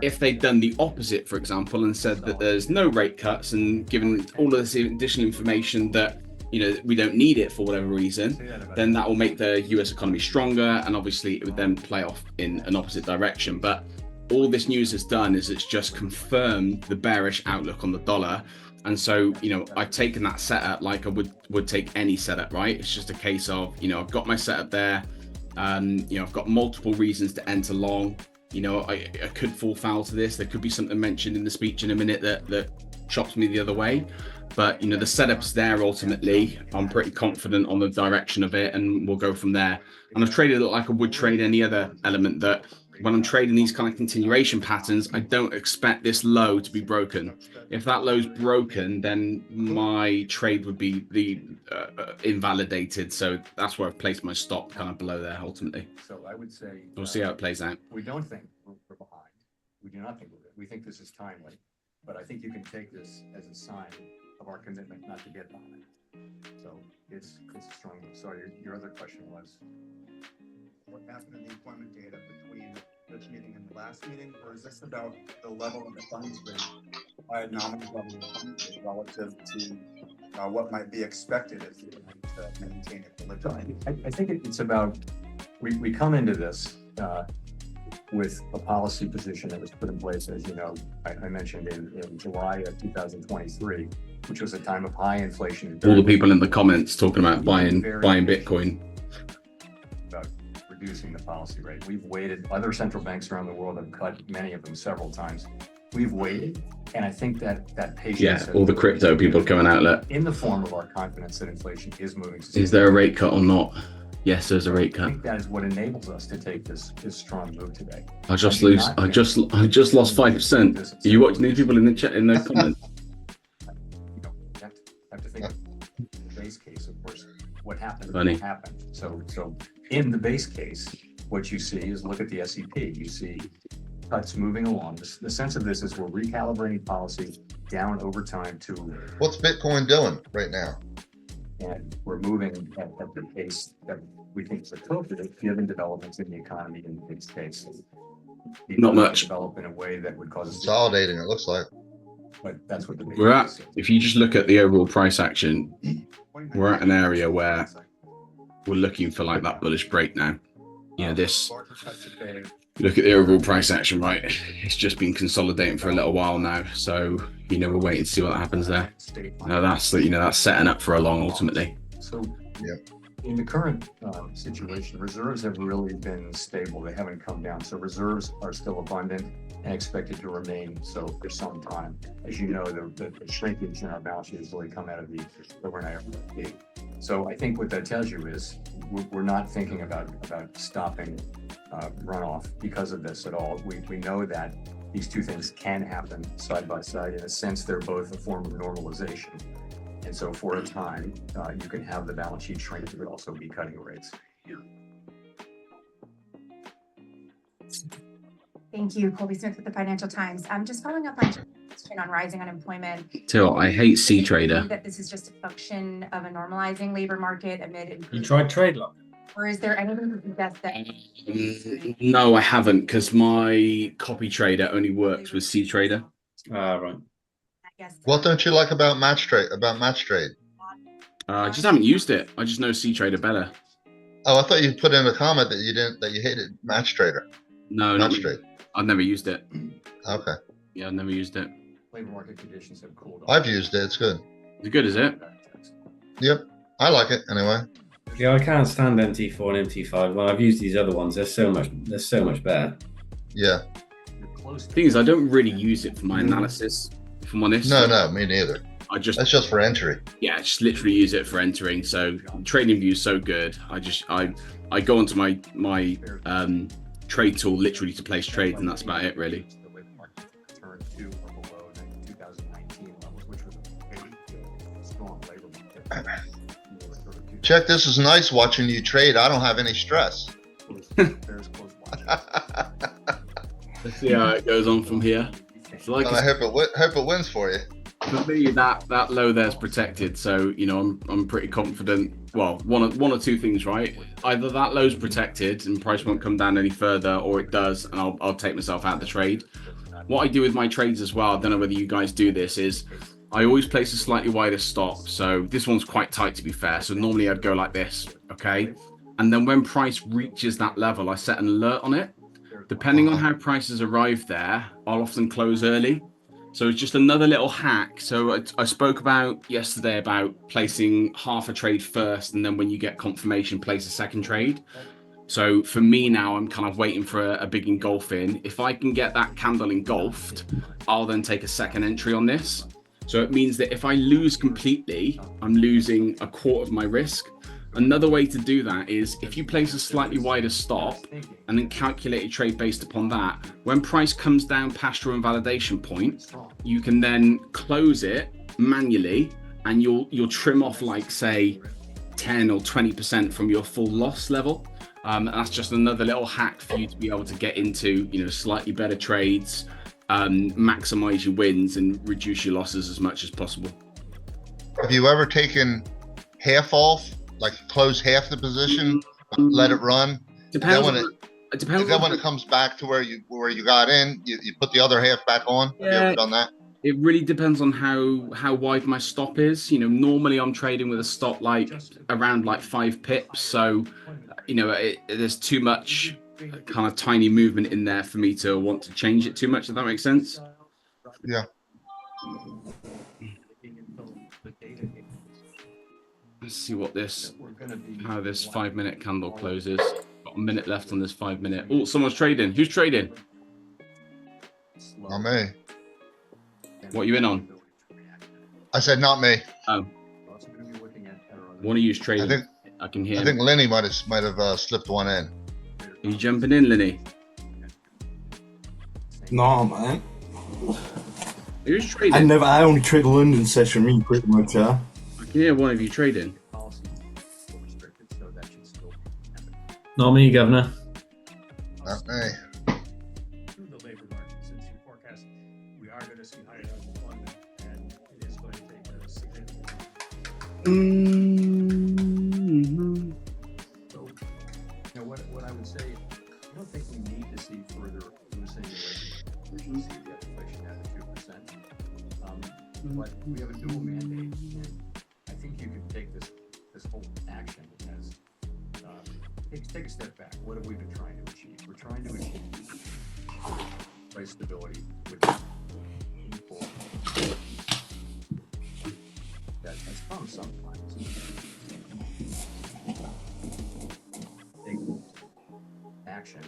if they'd done the opposite, for example, and said that there's no rate cuts and given all of this additional information that, we don't need it for whatever reason, then that will make the US economy stronger. And obviously it would then play off in an opposite direction. But all this news has done is it's just confirmed the bearish outlook on the dollar. And so, I've taken that setup like I would take any setup, right? It's just a case of, I've got my setup there. I've got multiple reasons to enter long. I could fall foul to this. There could be something mentioned in the speech in a minute that chops me the other way. But, the setup's there ultimately. I'm pretty confident on the direction of it, and we'll go from there. And I've traded it like I would trade any other element, that when I'm trading these kind of continuation patterns, I don't expect this low to be broken. If that low's broken, then my trade would be invalidated. So that's where I've placed my stop, kind of below there ultimately. So I would say we'll see how it plays out. We don't think we're behind. We do not think we're good. We think this is timely, but I think you can take this as a sign of our commitment not to get behind. So it's a strong move. Sorry, your other question was what happened in the employment data between this meeting and the last meeting, or is this about the level of the funds rate by a nominal level of funds rate relative to what might be expected if you want to maintain equilibrium? I think it's about, we come into this with a policy position that was put in place, as you know, I mentioned in July of 2023, which was a time of high inflation. All the people in the comments talking about buying Bitcoin. About reducing the policy rate. We've waited. Other central banks around the world have cut, many of them several times. We've waited, and I think that patience. Yeah, all the crypto people coming out in the form of our confidence that inflation is moving. Is there a rate cut or not? Yes, there's a rate cut. I think that is what enables us to take this strong move today. I just lost 5%. Are you watching these people in the chat, in the comments? You have to think of the base case, of course. What happened? Funny. What happened? So in the base case, what you see is, look at the SEP. You see cuts moving along. The sense of this is we're recalibrating policy down over time to. What's Bitcoin doing right now? And we're moving at the pace that we think is appropriate given developments in the economy in this case. Not much. Develop in a way that would cause consolidating, it looks like. But that's what we're at. If you just look at the overall price action, we're at an area where we're looking for like that bullish break now. You know, this, look at the overall price action, right? It's just been consolidating for a little while now. So, you know, we're waiting to see what happens there. Now that's, you know, that's setting up for a long ultimately. So, in the current situation, reserves have really been stable. They haven't come down. So reserves are still abundant and expected to remain so for some time. As you know, the shrinkage in our balance sheet has really come out of the overnight peak. So I think what that tells you is we're not thinking about stopping runoff because of this at all. We know that these two things can happen side by side. In a sense, they're both a form of normalization. And so for a time, you can have the balance sheet shrink, but also be cutting rates. Thank you, Colby Smith with the Financial Times. I'm just following up on your question on rising unemployment. Till I hate C Trader. That this is just a function of a normalizing labor market amid. You tried TradeLock? Or is there anything to suggest that? No, I haven't, because my copy trader only works with C Trader. Right. What don't you like about match trade? I just haven't used it. I just know C Trader better. Oh, I thought you put in a comment that you hated match trader. No, match trade. I've never used it. Okay. Yeah, I've never used it. Labor market conditions have cooled off. I've used it. It's good. Is it good, is it? Yep. I like it anyway. Yeah, I can't stand MT4 and MT5. When I've used these other ones, they're so much better. Yeah. The thing is, I don't really use it for my analysis, if I'm honest. No, me neither. That's just for entry. Yeah, I just literally use it for entering. So trading view is so good. I go onto my trade tool literally to place trades, and that's about it really. Check, this is nice watching you trade. I don't have any stress. Let's see how it goes on from here. So like I hope it wins for you. For me, that low there's protected, so you know I'm pretty confident. Well, one or two things, right? Either that low's protected and price won't come down any further, or it does, and I'll take myself out of the trade. What I do with my trades as well, I don't know whether you guys do this, is I always place a slightly wider stop. So this one's quite tight, to be fair. So normally I'd go like this, okay? And then when price reaches that level, I set an alert on it. Depending on how prices arrive there, I'll often close early. So it's just another little hack. So I spoke about yesterday about placing half a trade first, and then when you get confirmation, place a second trade. So for me now, I'm kind of waiting for a big engulfing. If I can get that candle engulfed, I'll then take a second entry on this. So it means that if I lose completely, I'm losing a quarter of my risk. Another way to do that is if you place a slightly wider stop and then calculate a trade based upon that, when price comes down past your invalidation point, you can then close it manually, and you'll trim off like say 10 or 20% from your full loss level. That's just another little hack for you to be able to get into, you know, slightly better trades, maximize your wins and reduce your losses as much as possible. Have you ever taken half off, like close half the position, let it run? Depends. Then when it comes back to where you got in, you put the other half back on. Yeah, have you ever done that? It really depends on how wide my stop is. You know, normally I'm trading with a stop like around like 5 pips. So, you know, there's too much kind of tiny movement in there for me to want to change it too much. Does that make sense? Yeah. Let's see how this 5 minute candle closes. Got a minute left on this 5 minute. Oh, someone's trading. Who's trading? Not me. What are you in on? I said not me. Oh. One of you's trading. I can hear. I think Lenny might have slipped one in. Are you jumping in, Lenny? No, man. Who's trading? I only trade a London session, me pretty much, yeah. I can hear one of you trading. Not me, Governor. Not me. The labor market, since you forecast we are going to see higher unemployment, and it is going to take a significant. So, you know, what I would say, I don't think we need to see further loosening the inflation at 2%. But we have a dual mandate, and I think you could take this whole action as take a step back. What have we been trying to achieve? We're trying to achieve price stability with people that has come sometimes. Take action.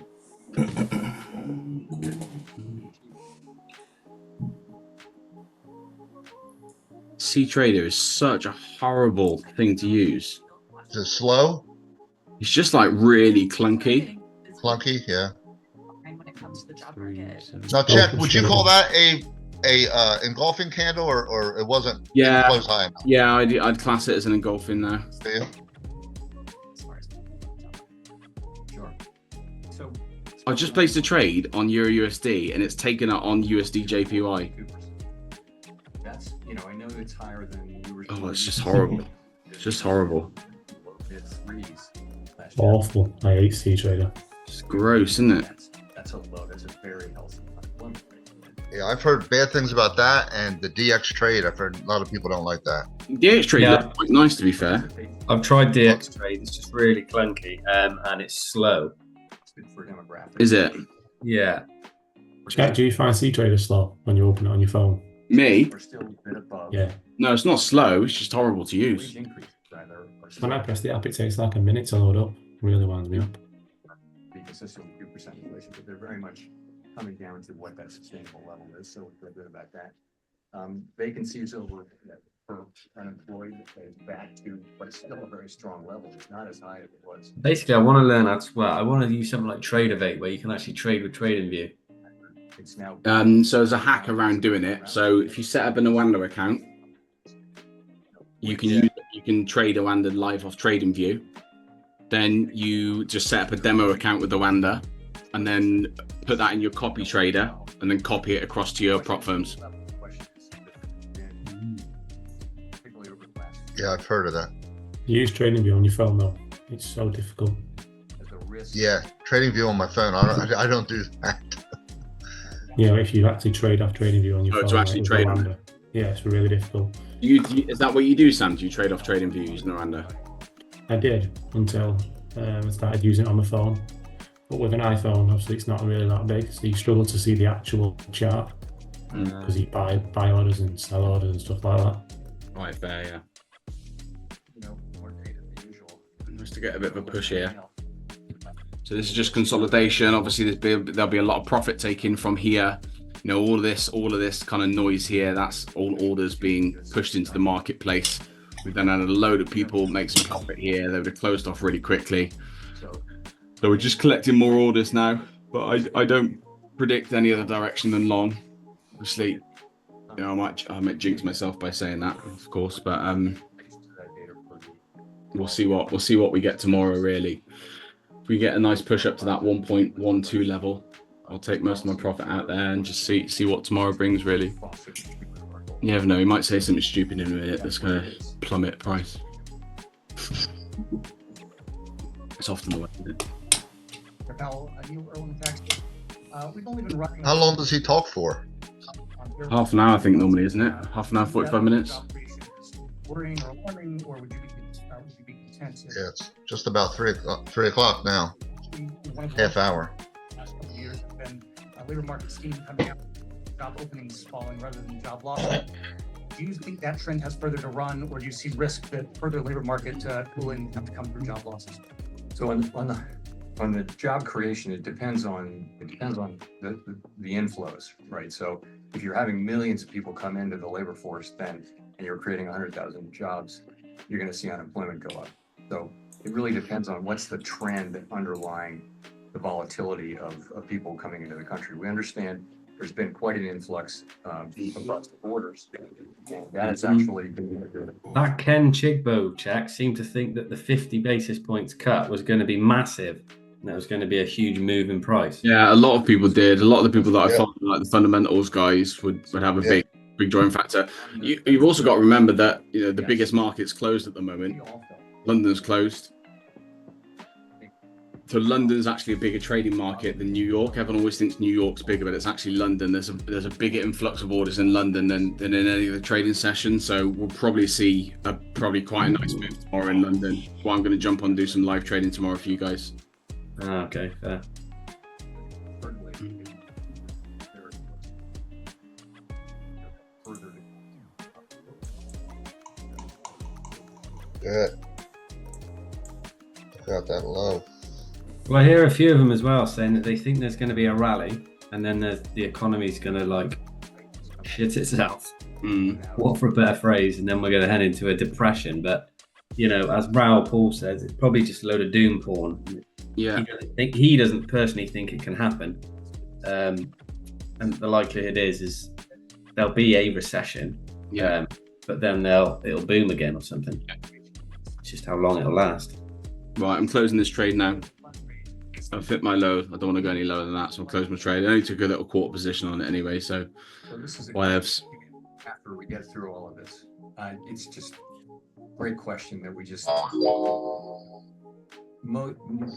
C-Trader is such a horrible thing to use. Is it slow? It's just like really clunky. Clunky, yeah. When it comes to the job market. Now, check. Would you call that a engulfing candle, or it wasn't? Yeah. Close high enough? Yeah, I'd class it as an engulfing now. Do you? Sure. So I just placed a trade on Euro USD and it's taken it on USD JPY. that's, I know it's higher than we were. Oh, it's just horrible. It's just horrible. It's threes. Awful. I hate C-Trader. It's gross, isn't it? That's a low. That's a very healthy unemployment rate. Yeah, I've heard bad things about that, and the DX trade. I've heard a lot of people don't like that. DX trade Yeah. looked quite nice, to be fair. I've tried DX trade. It's just really clunky, and it's slow. It's good for demographics. Is it? Yeah. Jack, do you find C-Trader slow when you open it on your phone? Me? We're still a bit above. Yeah. No, it's not slow. It's just horrible to use. Wage increases either are When I press the app, it takes like a minute to load up. It really winds me up. be consistent with 2% inflation, but they're very much coming down to what that sustainable level is. So we feel good about that. Vacancies over for unemployed is back to, but it's still a very strong level. It's not as high as it was. Basically, I want to learn how to. Well, I want to use something like TradeAvate, where you can actually trade with TradingView. It's now. So there's a hack around doing it. So if you set up an Awanda account, you can trade Awanda live off TradingView. Then you just set up a demo account with Awanda, and then put that in your copy trader, and then copy it across to your prop firms. Yeah, I've heard of that. You use TradingView on your phone though. It's so difficult. Yeah, TradingView on my phone. I don't do that. If you actually trade off TradingView on your phone. To actually with trade on Awanda. Yeah, it's really difficult. Is that what you do, Sam? Do you trade off TradingView using Awanda? I did until I started using it on my phone. But with an iPhone, obviously it's not really that big, so you struggle to see the actual chart because you buy orders and sell orders and stuff like that. Right, fair, yeah. Just to get a bit of a push here. So this is just consolidation. Obviously, there'll be a lot of profit taken from here. All of this kind of noise here. That's all orders being pushed into the marketplace. We've then had a load of people make some profit here. They would have closed off really quickly. So we're just collecting more orders now. But I don't predict any other direction than long. Obviously, I might jinx myself by saying that, of course. But we'll see what we get tomorrow. Really, if we get a nice push up to that 1.12 level, I'll take most of my profit out there and just see what tomorrow brings. Really, you never know. He might say something stupid in a minute that's going to plummet price. It's often the way, isn't it? We've only been running. How long does he talk for? Half an hour, I think, normally, isn't it? Half an hour, 45 minutes. Worrying or wondering, or would you be content? Yeah, it's just about 3 o'clock now. Half hour. Last couple of years have been labor market scheme coming out, job openings falling rather than job losses. Do you think that trend has further to run, or do you see risk that further labor market cooling have to come through job losses? So on the job creation, it depends on the inflows, right? So if you're having millions of people come into the labor force, and you're creating 100,000 jobs, you're going to see unemployment go up. So it really depends on what's the trend underlying the volatility of people coming into the country. We understand there's been quite an influx across the borders. That is actually That Ken Chigbo check seemed to think that the 50 basis points cut was going to be massive. And that was going to be a huge move in price. Yeah, a lot of people did. A lot of the people that I follow, like the fundamentals guys, would have a big drawing factor. You've also got to remember that the biggest market's closed at the moment. London's closed. So London's actually a bigger trading market than New York. Everyone always thinks New York's bigger, but it's actually London. There's a bigger influx of orders in London than in any of the trading sessions. So we'll probably see probably quite a nice move tomorrow in London. Well, I'm going to jump on and do some live trading tomorrow for you guys. Okay, fair. Good. Got that low. Well, I hear a few of them as well saying that they think there's going to be a rally, and then the economy's going to like shit itself. What for a better phrase? And then we're going to head into a depression. But you know, as Raoul Paul says, it's probably just a load of doom porn. Yeah, he doesn't personally think it can happen, and the likelihood is there'll be a recession. Yeah, but then it'll boom again or something. It's just how long it'll last. Right, I'm closing this trade now. I've hit my low. I don't want to go any lower than that, so I'm closing my trade. I only took a little quarter position on it anyway, so this is whatevs. after we get through all of this. It's just a great question that we just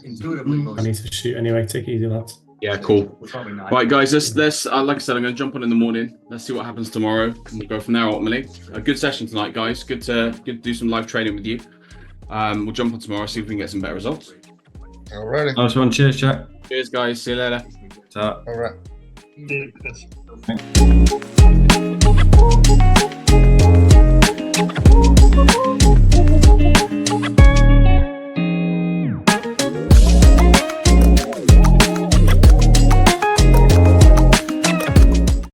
intuitively I need to shoot anyway. Take it easy, lads. Yeah, cool. We're probably not. Right, guys, let's like I said, I'm going to jump on in the morning. Let's see what happens tomorrow, and we'll go from there. Ultimately, a good session tonight, guys. Good to do some live trading with you. We'll jump on tomorrow, see if we can get some better results. Alrighty. Nice one. Cheers, Jack. Cheers, guys. See you later. Ta. All right. Yeah, Chris.